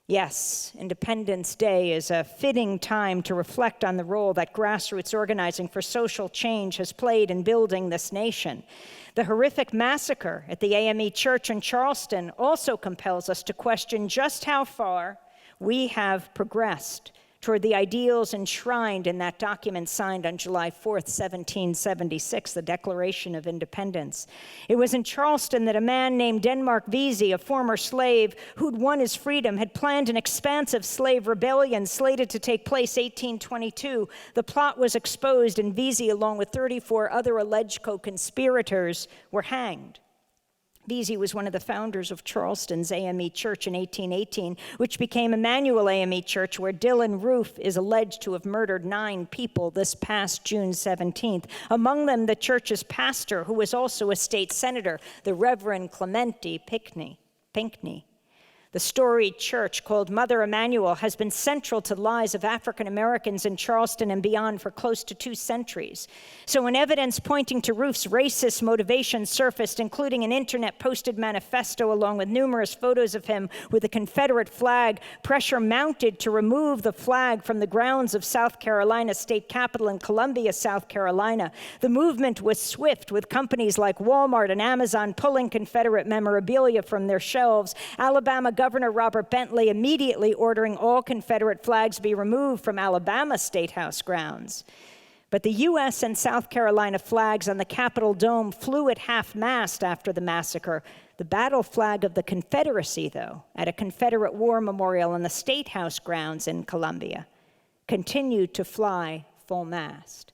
Yes, Independence Day is a fitting time to reflect on the role that grassroots organizing for social change has played in building this nation. The horrific massacre at the AME Church in Charleston also compels us to question just how far we have progressed toward the ideals enshrined in that document signed on July 4th, 1776, the Declaration of Independence. It was in Charleston that a man named Denmark Vesey, a former slave who'd won his freedom, had planned an expansive slave rebellion slated to take place 1822. The plot was exposed, and Vesey, along with 34 other alleged co-conspirators, were hanged. Vesey was one of the founders of Charleston's AME Church in 1818, which became Emmanuel AME Church, where Dylan Roof is alleged to have murdered 9 people this past June 17th. Among them, the church's pastor, who was also a state senator, the Reverend Clementi Pinckney. The storied church called Mother Emanuel has been central to the lives of African Americans in Charleston and beyond for close to 2 centuries. So when evidence pointing to Roof's racist motivation surfaced, including an internet-posted manifesto along with numerous photos of him with a Confederate flag, pressure mounted to remove the flag from the grounds of South Carolina State Capitol in Columbia, South Carolina. The movement was swift, with companies like Walmart and Amazon pulling Confederate memorabilia from their shelves. Alabama Governor Robert Bentley immediately ordering all Confederate flags be removed from Alabama State House grounds. But the U.S. and South Carolina flags on the Capitol dome flew at half-mast after the massacre. The battle flag of the Confederacy, though, at a Confederate War Memorial on the State House grounds in Columbia, continued to fly full-mast.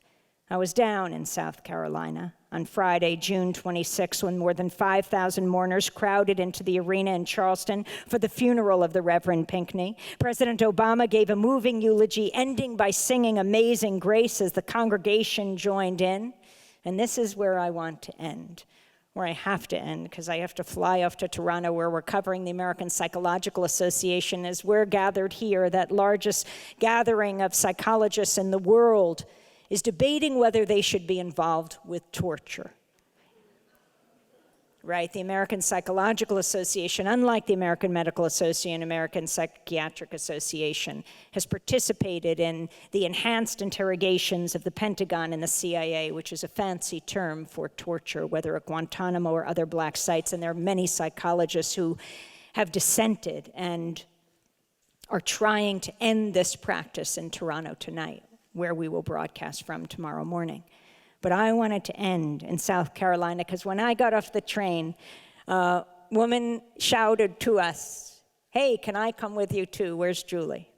I was down in South Carolina on Friday, June 26, when more than 5,000 mourners crowded into the arena in Charleston for the funeral of the Reverend Pinckney. President Obama gave a moving eulogy, ending by singing Amazing Grace as the congregation joined in. And this is where I want to end, where I have to end, because I have to fly off to Toronto, where we're covering the American Psychological Association. As we're gathered here, that largest gathering of psychologists in the world is debating whether they should be involved with torture. Right? The American Psychological Association, unlike the American Medical Association and American Psychiatric Association, has participated in the enhanced interrogations of the Pentagon and the CIA, which is a fancy term for torture, whether at Guantanamo or other black sites. And there are many psychologists who have dissented and are trying to end this practice in Toronto tonight, where we will broadcast from tomorrow morning. But I wanted to end in South Carolina, because when I got off the train, a woman shouted to us, "Hey, can I come with you too? Where's Julie?"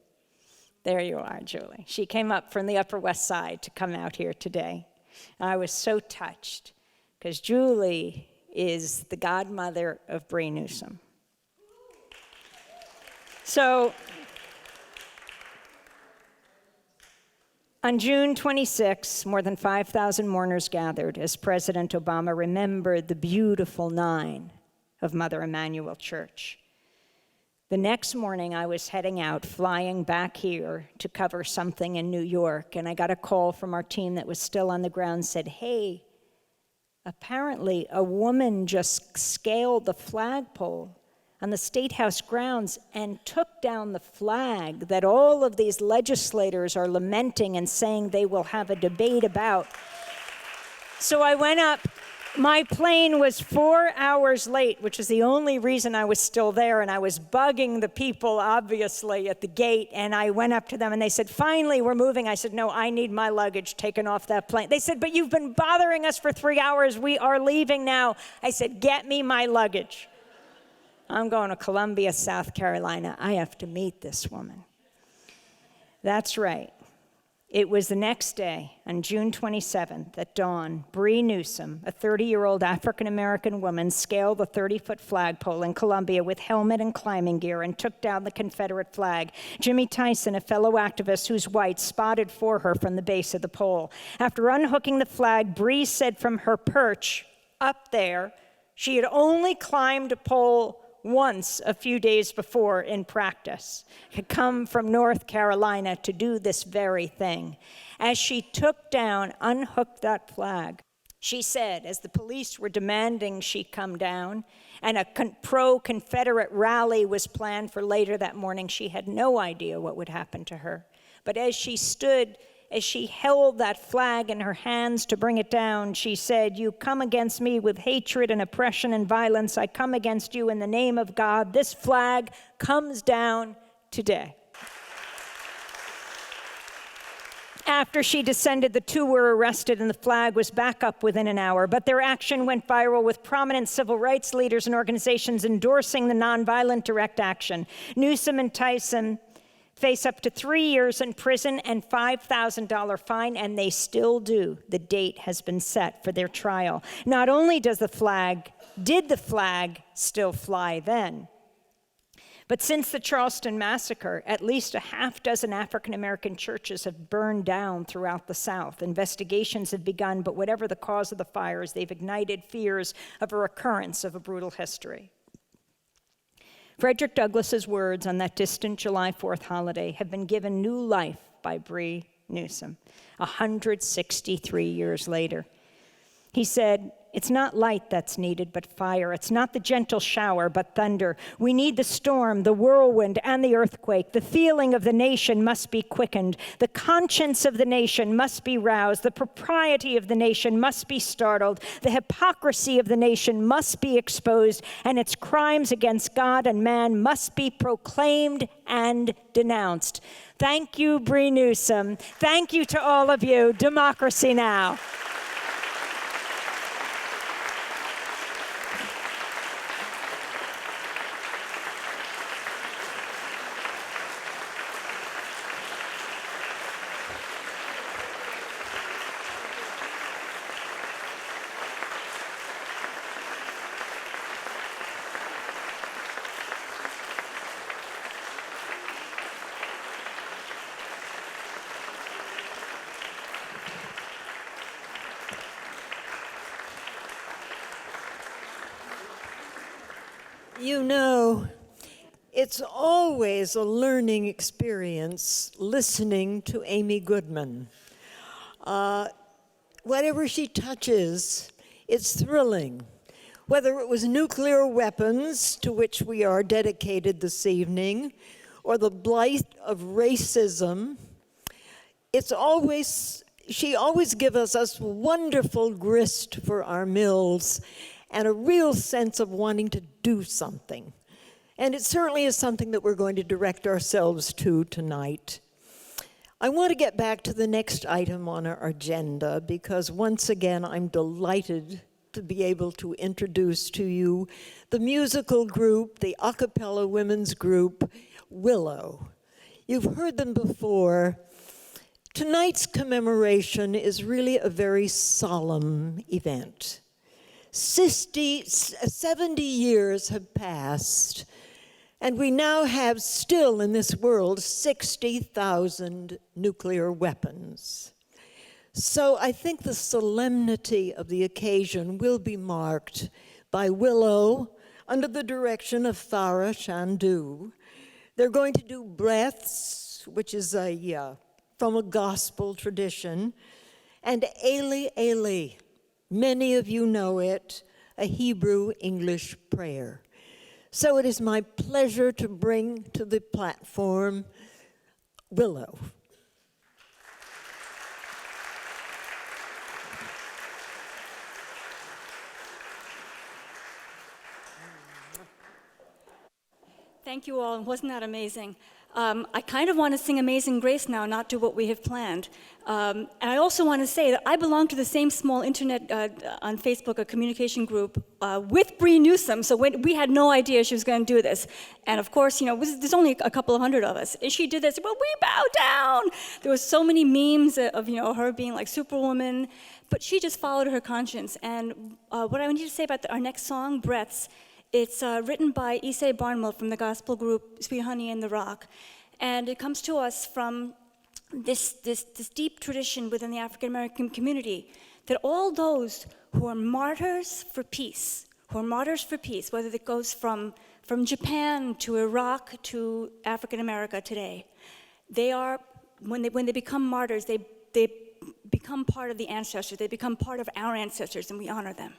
There you are, Julie. She came up from the Upper West Side to come out here today. I was so touched, because Julie is the godmother of Bree Newsom. So, on June 26, more than 5,000 mourners gathered as President Obama remembered the beautiful 9 of Mother Emanuel Church. The next morning, I was heading out, flying back here to cover something in New York, and I got a call from our team that was still on the ground, said, hey, apparently a woman just scaled the flagpole on the State House grounds and took down the flag that all of these legislators are lamenting and saying they will have a debate about. So I went up. My plane was 4 hours late, which is the only reason I was still there, and I was bugging the people, obviously, at the gate, and I went up to them, and they said, finally, we're moving. I said, no, I need my luggage taken off that plane. They said, but you've been bothering us for 3 hours. We are leaving now. I said, get me my luggage. I'm going to Columbia, South Carolina. I have to meet this woman. That's right. It was the next day, on June 27th, at dawn, Bree Newsom, a 30-year-old African-American woman, scaled the 30-foot flagpole in Columbia with helmet and climbing gear and took down the Confederate flag. Jimmy Tyson, a fellow activist who's white, spotted for her from the base of the pole. After unhooking the flag, Bree said from her perch up there, she had only climbed a pole once a few days before in practice, had come from North Carolina to do this very thing. As she unhooked that flag, she said, as the police were demanding she come down, and a pro-Confederate rally was planned for later that morning, she had no idea what would happen to her. But as she held that flag in her hands to bring it down, she said, you come against me with hatred and oppression and violence. I come against you in the name of God. This flag comes down today. After she descended, the two were arrested and the flag was back up within an hour. But their action went viral, with prominent civil rights leaders and organizations endorsing the nonviolent direct action. Newsom and Tyson face up to 3 years in prison and $5,000 fine, and they still do. The date has been set for their trial. Not only did the flag still fly then, but since the Charleston massacre, at least a half dozen African-American churches have burned down throughout the South. Investigations have begun, but whatever the cause of the fires, they've ignited fears of a recurrence of a brutal history. Frederick Douglass's words on that distant July 4th holiday have been given new life by Bree Newsom, 163 years later. He said, it's not light that's needed, but fire. It's not the gentle shower, but thunder. We need the storm, the whirlwind, and the earthquake. The feeling of the nation must be quickened. The conscience of the nation must be roused. The propriety of the nation must be startled. The hypocrisy of the nation must be exposed, and its crimes against God and man must be proclaimed and denounced. Thank you, Bree Newsom. Thank you to all of you. Democracy Now! You know, it's always a learning experience listening to Amy Goodman. Whatever she touches, it's thrilling. Whether it was nuclear weapons, to which we are dedicated this evening, or the blight of racism, she always gives us wonderful grist for our mills and a real sense of wanting to do something. And it certainly is something that we're going to direct ourselves to tonight. I want to get back to the next item on our agenda, because once again, I'm delighted to be able to introduce to you the musical group, the a cappella women's group, Willow. You've heard them before. Tonight's commemoration is really a very solemn event. 70 years have passed, and we now have still in this world 60,000 nuclear weapons. So I think the solemnity of the occasion will be marked by Willow under the direction of Farah Shandu, They're going to do breaths, which is from a gospel tradition, and Eli Eli. Many of you know it, a Hebrew English prayer. So it is my pleasure to bring to the platform Willow. Thank you all, and wasn't that amazing? I kind of want to sing Amazing Grace now, not do what we have planned. And I also want to say that I belong to the same small internet, on Facebook, a communication group, with Bree Newsom, so we had no idea she was going to do this. And of course, there's only a couple of hundred of us. And she did this, well, we bow down! There was so many memes of, her being like Superwoman, but she just followed her conscience. And what I need to say about our next song, Breaths, it's written by Issei Barnwell from the gospel group Sweet Honey in the Rock. And it comes to us from this deep tradition within the African American community that all those who are martyrs for peace, whether it goes from Japan to Iraq to African America today, they are, when they become martyrs, they become part of the ancestors, they become part of our ancestors, and we honor them.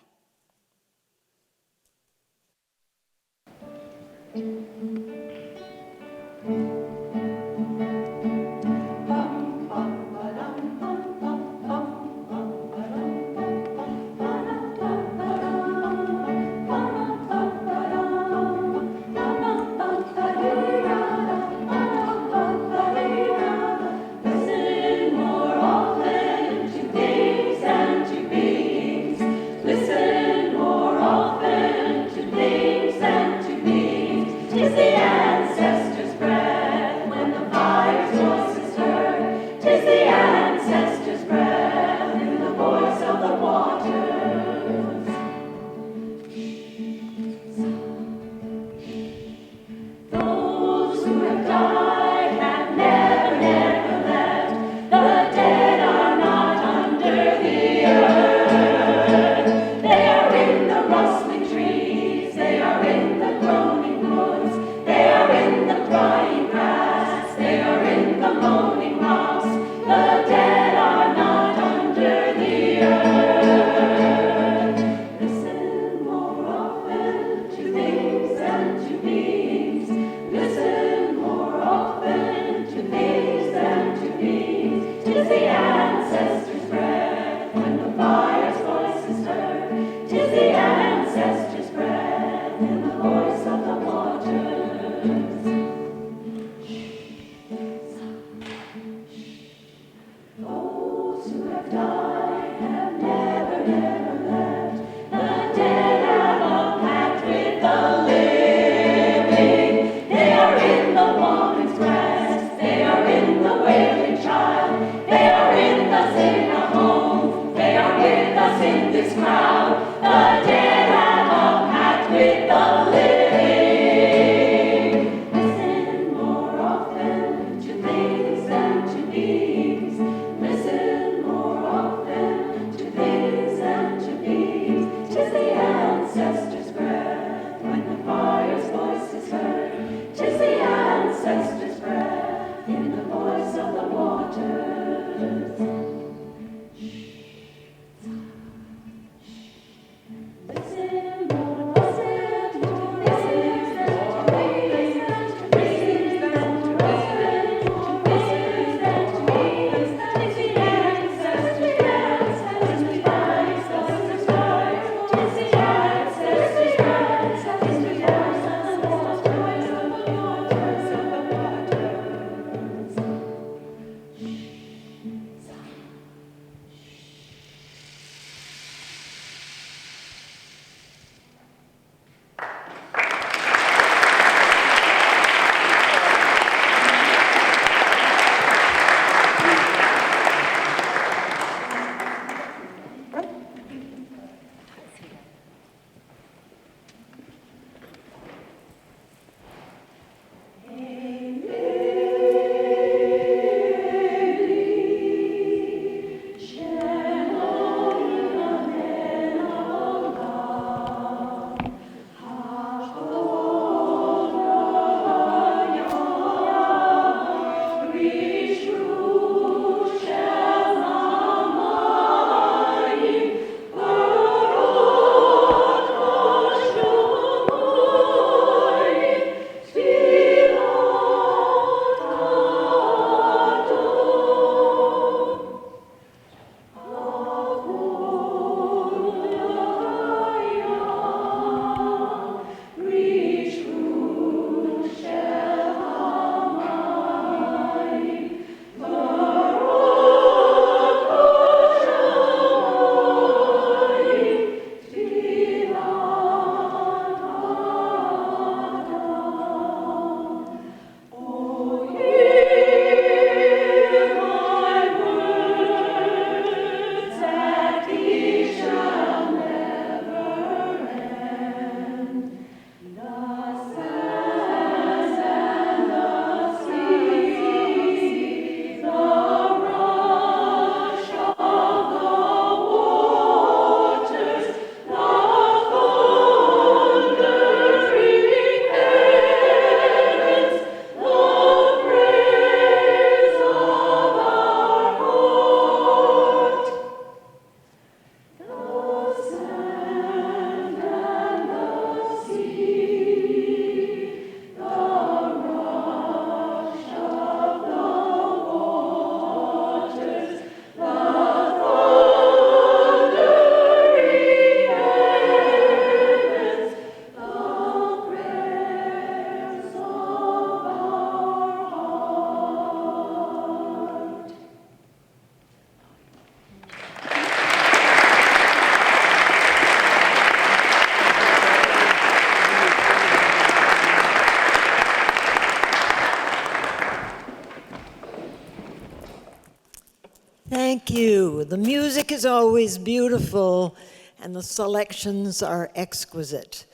Thank you. The music is always beautiful, and the selections are exquisite.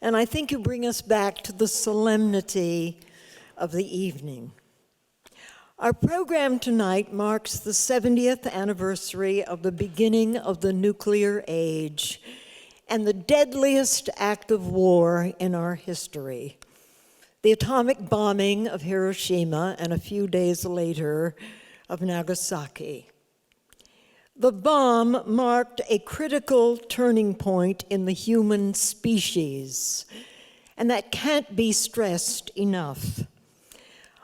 And I think you bring us back to the solemnity of the evening. Our program tonight marks the 70th anniversary of the beginning of the nuclear age and the deadliest act of war in our history, the atomic bombing of Hiroshima and a few days later of Nagasaki. The bomb marked a critical turning point in the human species, and that can't be stressed enough.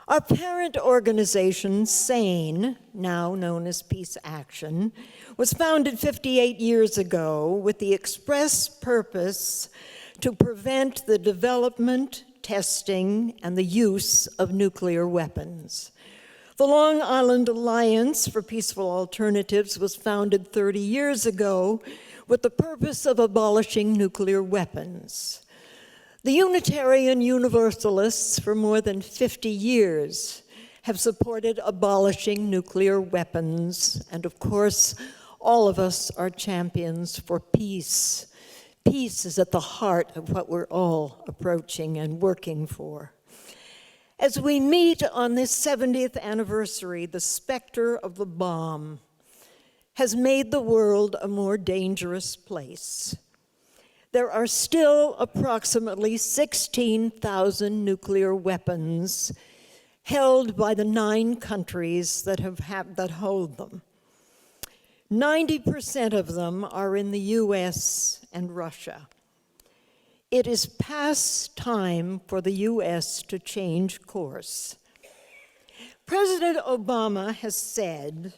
Our parent organization, SANE, now known as Peace Action, was founded 58 years ago with the express purpose to prevent the development, testing, and the use of nuclear weapons. The Long Island Alliance for Peaceful Alternatives was founded 30 years ago with the purpose of abolishing nuclear weapons. The Unitarian Universalists for more than 50 years have supported abolishing nuclear weapons, and of course, all of us are champions for peace. Peace is at the heart of what we're all approaching and working for. As we meet on this 70th anniversary, the specter of the bomb has made the world a more dangerous place. There are still approximately 16,000 nuclear weapons held by the 9 countries that hold them. 90% of them are in the US and Russia. It is past time for the US to change course. President Obama has said,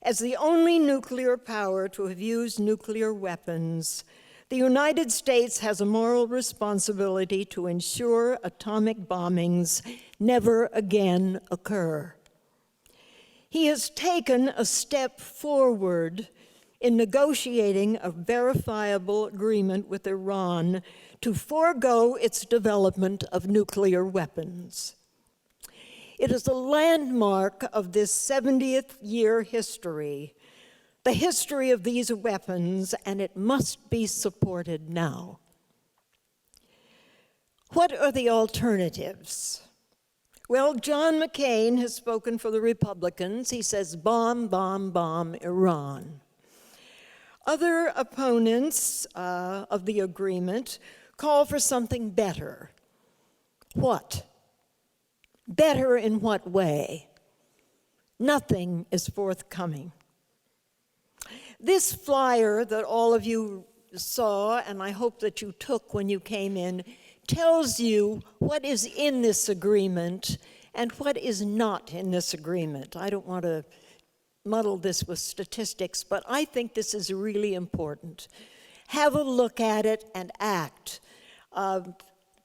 as the only nuclear power to have used nuclear weapons, the United States has a moral responsibility to ensure atomic bombings never again occur. He has taken a step forward in negotiating a verifiable agreement with Iran to forego its development of nuclear weapons. It is a landmark of this 70th year history, the history of these weapons, and it must be supported now. What are the alternatives? Well, John McCain has spoken for the Republicans. He says, bomb, bomb, bomb Iran. Other opponents of the agreement call for something better. What? Better in what way? Nothing is forthcoming. This flyer that all of you saw, and I hope that you took when you came in, tells you what is in this agreement and what is not in this agreement. I don't want to muddle this with statistics, but I think this is really important. Have a look at it and act.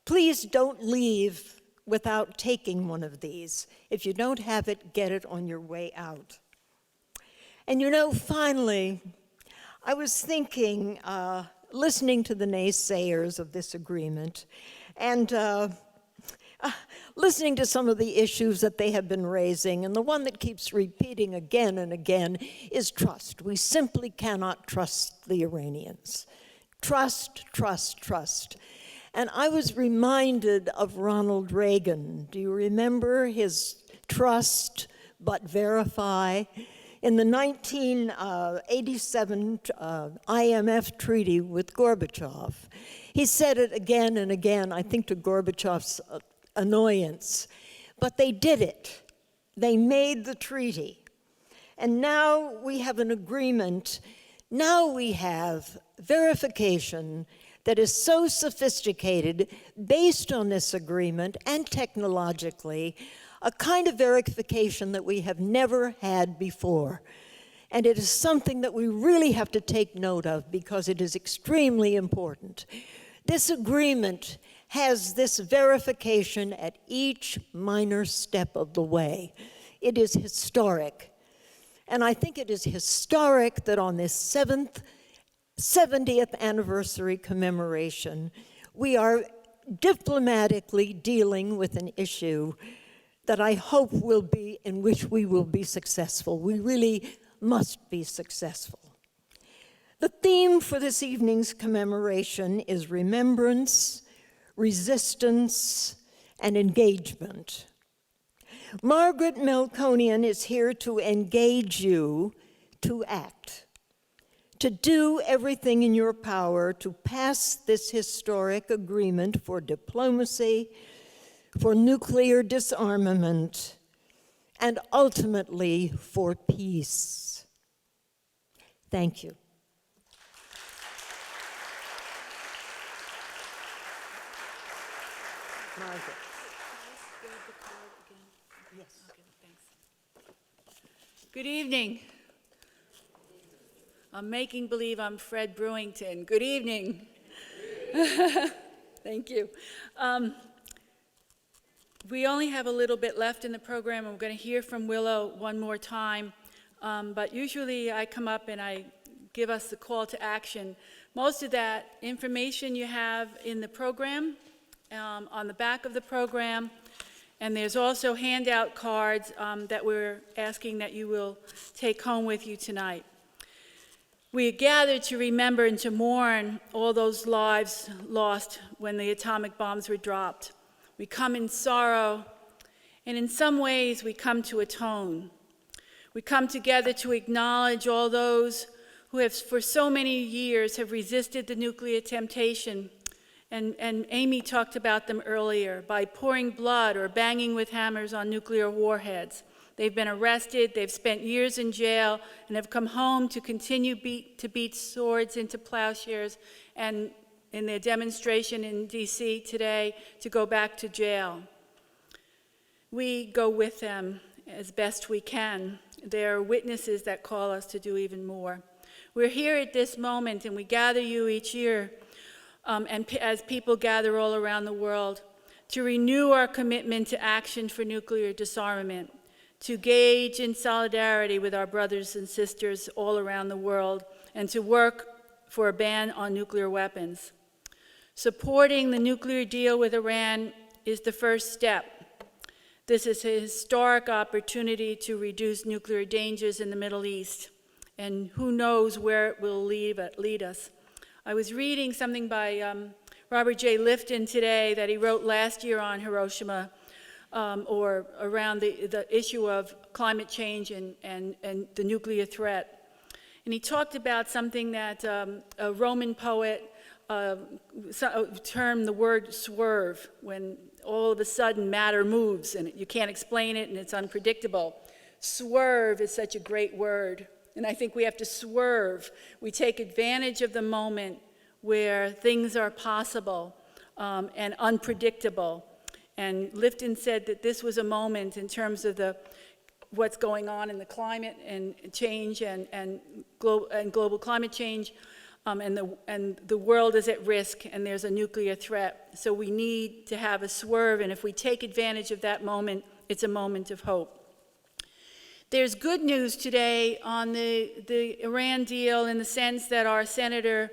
Please don't leave without taking one of these. If you don't have it, get it on your way out. And you know, finally, I was thinking, listening to the naysayers of this agreement, and listening to some of the issues that they have been raising, and the one that keeps repeating again and again is trust. We simply cannot trust the Iranians. Trust, trust, trust. And I was reminded of Ronald Reagan. Do you remember his trust but verify? In the 1987 IMF treaty with Gorbachev, he said it again and again, I think to Gorbachev's annoyance, but they did it. They made the treaty. And now we have an agreement. Now we have verification that is so sophisticated based on this agreement and technologically, a kind of verification that we have never had before. And it is something that we really have to take note of because it is extremely important. This agreement has this verification at each minor step of the way. It is historic. And I think it is historic that on this 70th anniversary commemoration, we are diplomatically dealing with an issue that I hope will be, in which we will be successful. We really must be successful. The theme for this evening's commemoration is remembrance, resistance, and engagement. Margaret Melkonian is here to engage you to act, to do everything in your power to pass this historic agreement for diplomacy, for nuclear disarmament, and ultimately for peace. Thank you. Margaret. Good evening. I'm making believe I'm Fred Brewington. Good evening. Thank you. We only have a little bit left in the program, and we're going to hear from Willow one more time. But usually I come up and I give us the call to action. Most of that information you have in the program, on the back of the program. And there's also handout cards that we're asking that you will take home with you tonight. We are gathered to remember and to mourn all those lives lost when the atomic bombs were dropped. We come in sorrow, and in some ways we come to atone. We come together to acknowledge all those who have for so many years have resisted the nuclear temptation. And Amy talked about them earlier, by pouring blood or banging with hammers on nuclear warheads. They've been arrested, they've spent years in jail, and have come home to continue to beat swords into plowshares, and in their demonstration in D.C. today, to go back to jail. We go with them as best we can. There are witnesses that call us to do even more. We're here at this moment, and we gather you each year, and as people gather all around the world, to renew our commitment to action for nuclear disarmament, to engage in solidarity with our brothers and sisters all around the world, and to work for a ban on nuclear weapons. Supporting the nuclear deal with Iran is the first step. This is a historic opportunity to reduce nuclear dangers in the Middle East, and who knows where it will lead us. I was reading something by Robert J. Lifton today that he wrote last year on Hiroshima, or around the issue of climate change and the nuclear threat. And he talked about something that a Roman poet termed the word swerve, when all of a sudden matter moves and you can't explain it and it's unpredictable. Swerve is such a great word. And I think we have to swerve. We take advantage of the moment where things are possible and unpredictable. And Lifton said that this was a moment in terms of what's going on in the climate and change and global climate change, and the world is at risk, and there's a nuclear threat. So we need to have a swerve, and if we take advantage of that moment, it's a moment of hope. There's good news today on the Iran deal, in the sense that our Senator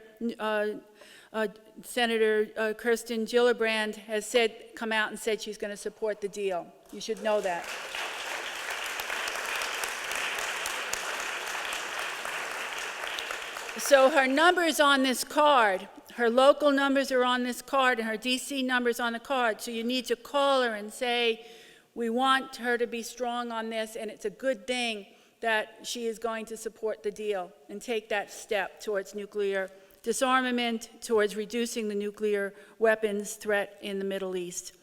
Kirsten Gillibrand has come out and said she's going to support the deal. You should know that. So her numbers on this card, her local numbers are on this card, and her DC numbers on the card. So you need to call her and say, we want her to be strong on this, and it's a good thing that she is going to support the deal and take that step towards nuclear disarmament, towards reducing the nuclear weapons threat in the Middle East.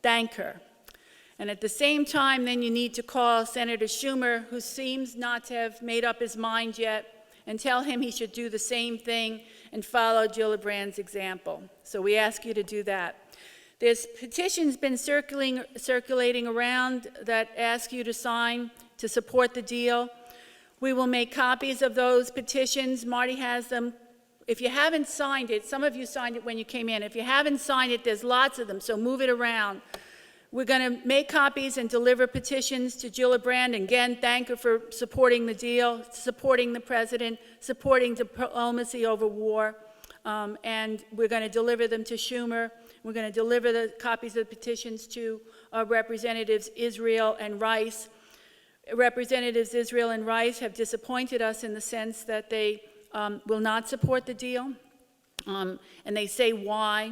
Thank her. And at the same time, then you need to call Senator Schumer, who seems not to have made up his mind yet, and tell him he should do the same thing and follow Gillibrand's example. So we ask you to do that. There's petitions been circulating around that ask you to sign to support the deal. We will make copies of those petitions. Marty has them. If you haven't signed it, some of you signed it when you came in. If you haven't signed it, there's lots of them, so move it around. We're going to make copies and deliver petitions to Gillibrand. Again, thank her for supporting the deal, supporting the president, supporting diplomacy over war. And we're going to deliver them to Schumer. We're going to deliver the copies of the petitions to Representatives Israel and Rice. Representatives Israel and Rice have disappointed us in the sense that they will not support the deal. And they say why.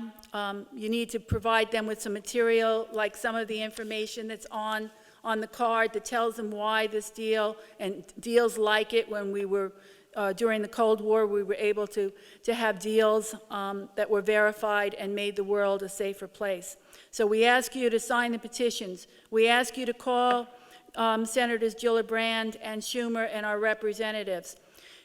You need to provide them with some material, like some of the information that's on the card that tells them why this deal, and deals like it. When we were, during the Cold War, we were able to have deals that were verified and made the world a safer place. So we ask you to sign the petitions. We ask you to call Senators Gillibrand and Schumer and our representatives.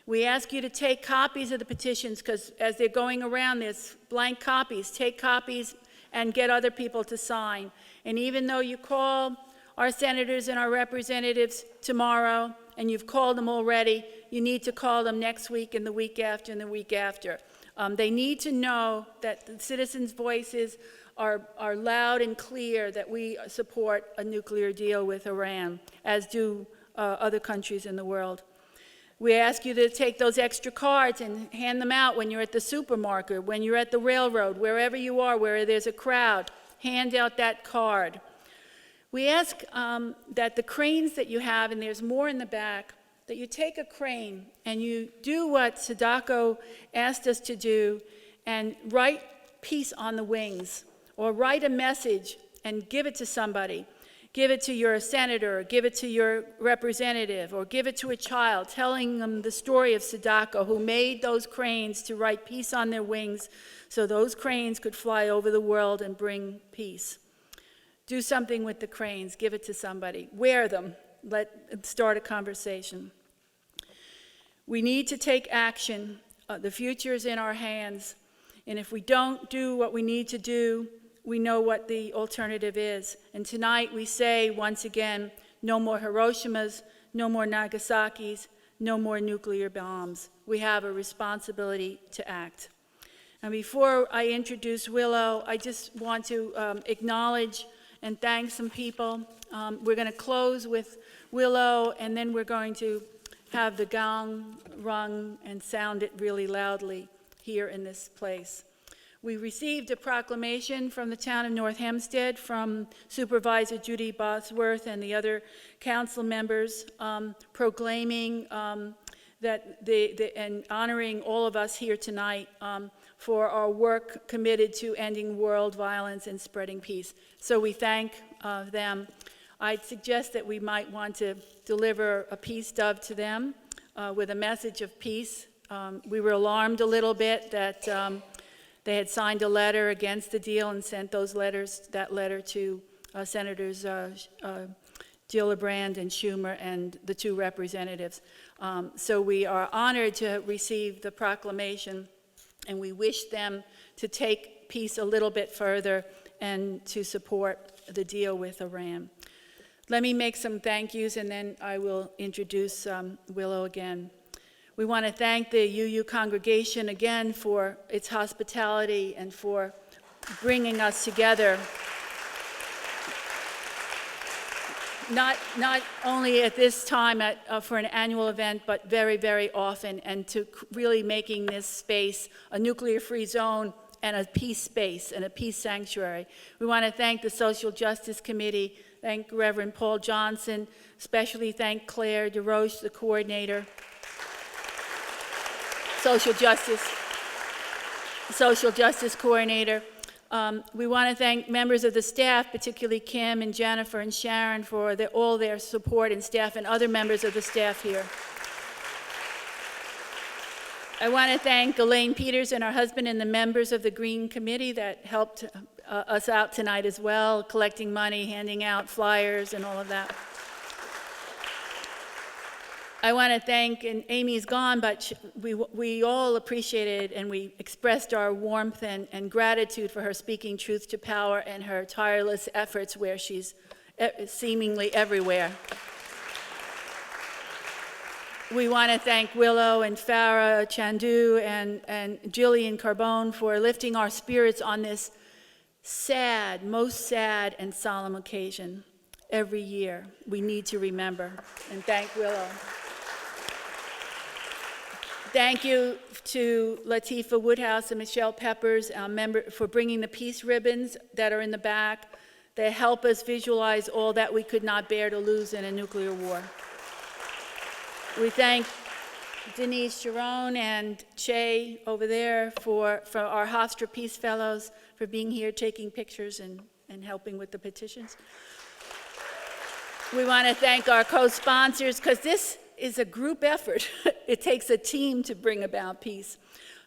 We ask you to take copies of the petitions, because as they're going around, there's blank copies. Take copies and get other people to sign. And even though you call our senators and our representatives tomorrow, and you've called them already, you need to call them next week and the week after and the week after. They need to know that the citizens' voices are loud and clear, that we support a nuclear deal with Iran, as do other countries in the world. We ask you to take those extra cards and hand them out when you're at the supermarket, when you're at the railroad, wherever you are, where there's a crowd. Hand out that card. We ask that the cranes that you have, and there's more in the back, that you take a crane and you do what Sadako asked us to do and write peace on the wings, or write a message and give it to somebody. Give it to your senator, give it to your representative, or give it to a child, telling them the story of Sadako, who made those cranes to write peace on their wings so those cranes could fly over the world and bring peace. Do something with the cranes, give it to somebody, wear them, start a conversation. We need to take action. The future is in our hands, and if we don't do what we need to do, we know what the alternative is. And tonight we say, once again, no more Hiroshimas, no more Nagasaki's, no more nuclear bombs. We have a responsibility to act. And before I introduce Willow, I just want to acknowledge and thank some people. We're going to close with Willow, and then we're going to have the gong rung and sound it really loudly here in this place. We received a proclamation from the town of North Hempstead from Supervisor Judy Bosworth and the other council members proclaiming and honoring all of us here tonight for our work committed to ending world violence and spreading peace. So we thank them. I'd suggest that we might want to deliver a peace dove to them with a message of peace. We were alarmed a little bit that they had signed a letter against the deal and sent that letter to Senators Gillibrand and Schumer and the two representatives. So we are honored to receive the proclamation, and we wish them to take peace a little bit further and to support the deal with Iran. Let me make some thank yous, and then I will introduce Willow again. We want to thank the UU congregation again for its hospitality and for bringing us together. Not only at this time for an annual event, but very, very often, and to really making this space a nuclear-free zone and a peace space and a peace sanctuary. We want to thank the Social Justice Committee, thank Reverend Paul Johnson, especially thank Claire DeRoche, the coordinator. Social Justice Coordinator. We want to thank members of the staff, particularly Kim and Jennifer and Sharon, for all their support, and staff and other members of the staff here. I want to thank Elaine Peters and her husband and the members of the Green Committee that helped us out tonight as well, collecting money, handing out flyers, and all of that. I want to thank, and Amy's gone, but we all appreciated and we expressed our warmth and gratitude for her speaking truth to power and her tireless efforts where she's seemingly everywhere. We want to thank Willow and Farah Chandu and Jillian Carbone for lifting our spirits on this sad, most sad and solemn occasion. Every year, we need to remember, and thank Willow. Thank you to Latifah Woodhouse and Michelle Peppers, our member, for bringing the peace ribbons that are in the back. They help us visualize all that we could not bear to lose in a nuclear war. We thank Denise Sharon and Che over there for our Hofstra Peace Fellows for being here, taking pictures and helping with the petitions. We want to thank our co-sponsors, because this is a group effort. It takes a team to bring about peace.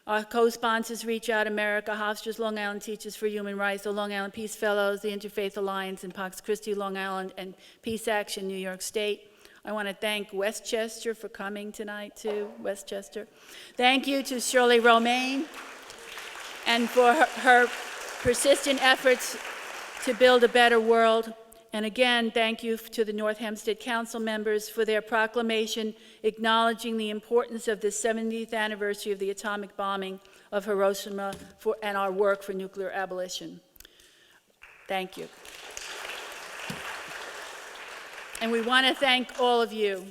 Our co-sponsors, Reach Out America, Hofstra's Long Island Teachers for Human Rights, the Long Island Peace Fellows, the Interfaith Alliance in Pax Christi, Long Island, and Peace Action, New York State. I want to thank Westchester for coming tonight, too, Westchester. Thank you to Shirley Romaine and for her persistent efforts to build a better world. And again, thank you to the North Hempstead Council members for their proclamation acknowledging the importance of the 70th anniversary of the atomic bombing of Hiroshima and our work for nuclear abolition. Thank you. And we want to thank all of you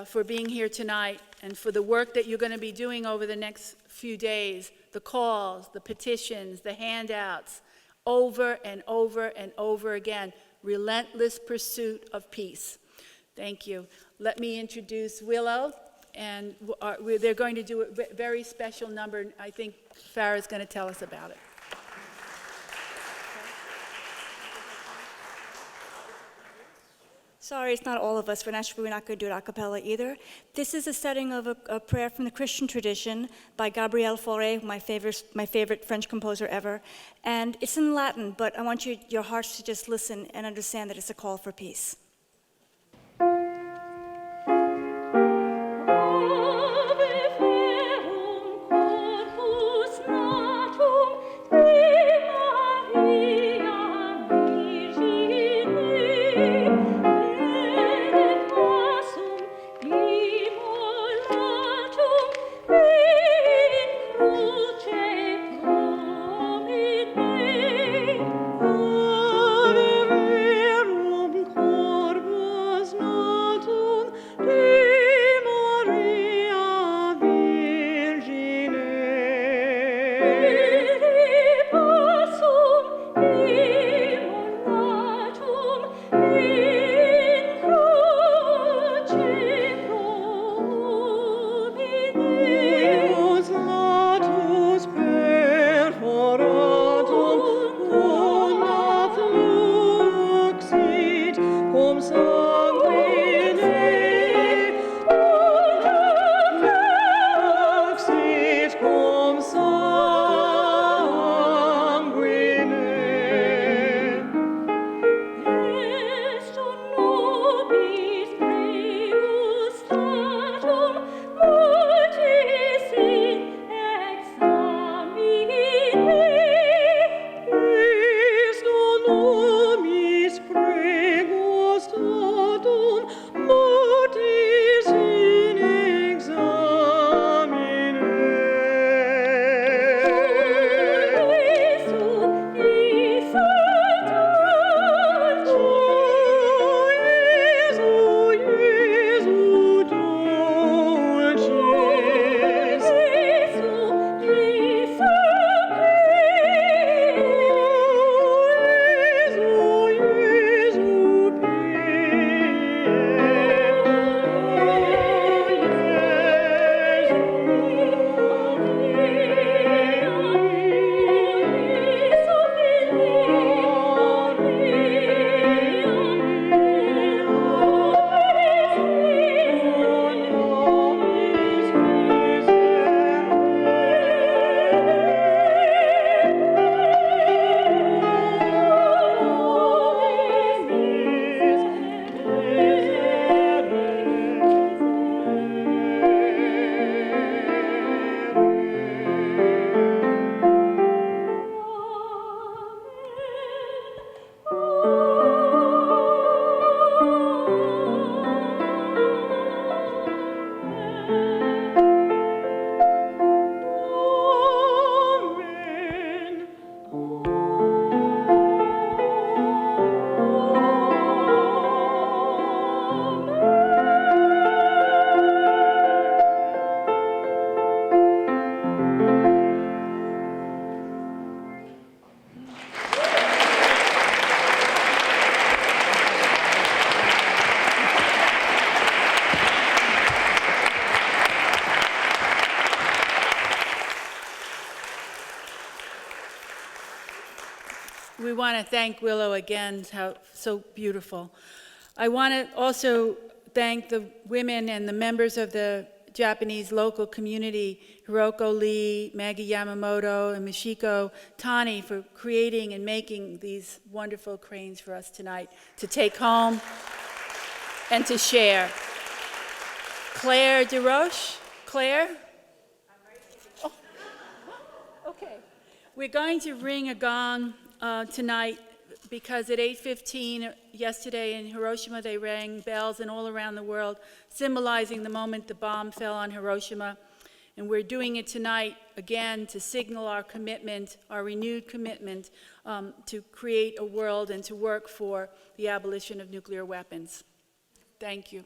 for being here tonight and for the work that you're going to be doing over the next few days, the calls, the petitions, the handouts, over and over and over again. Relentless pursuit of peace. Thank you. Let me introduce Willow, and they're going to do a very special number, and I think Farah's going to tell us about it. Sorry, it's not all of us. We're not going to do it a cappella either. This is a setting of a prayer from the Christian tradition by Gabriel Fauré, my favorite French composer ever. And it's in Latin, but I want your hearts to just listen and understand that it's a call for peace. Pregus want to thank Willow again, how so beautiful. I want to also thank the women and the members of the Japanese local community, Hiroko Lee, Maggie Yamamoto, and Michiko Tani for creating and making these wonderful cranes for us tonight to take home and to share. Claire DeRoche. Claire? Oh. Okay. We're going to ring a gong tonight because at 8:15 yesterday in Hiroshima they rang bells and all around the world symbolizing the moment the bomb fell on Hiroshima. And we're doing it tonight again to signal our commitment, our renewed commitment to create a world and to work for the abolition of nuclear weapons. Thank you.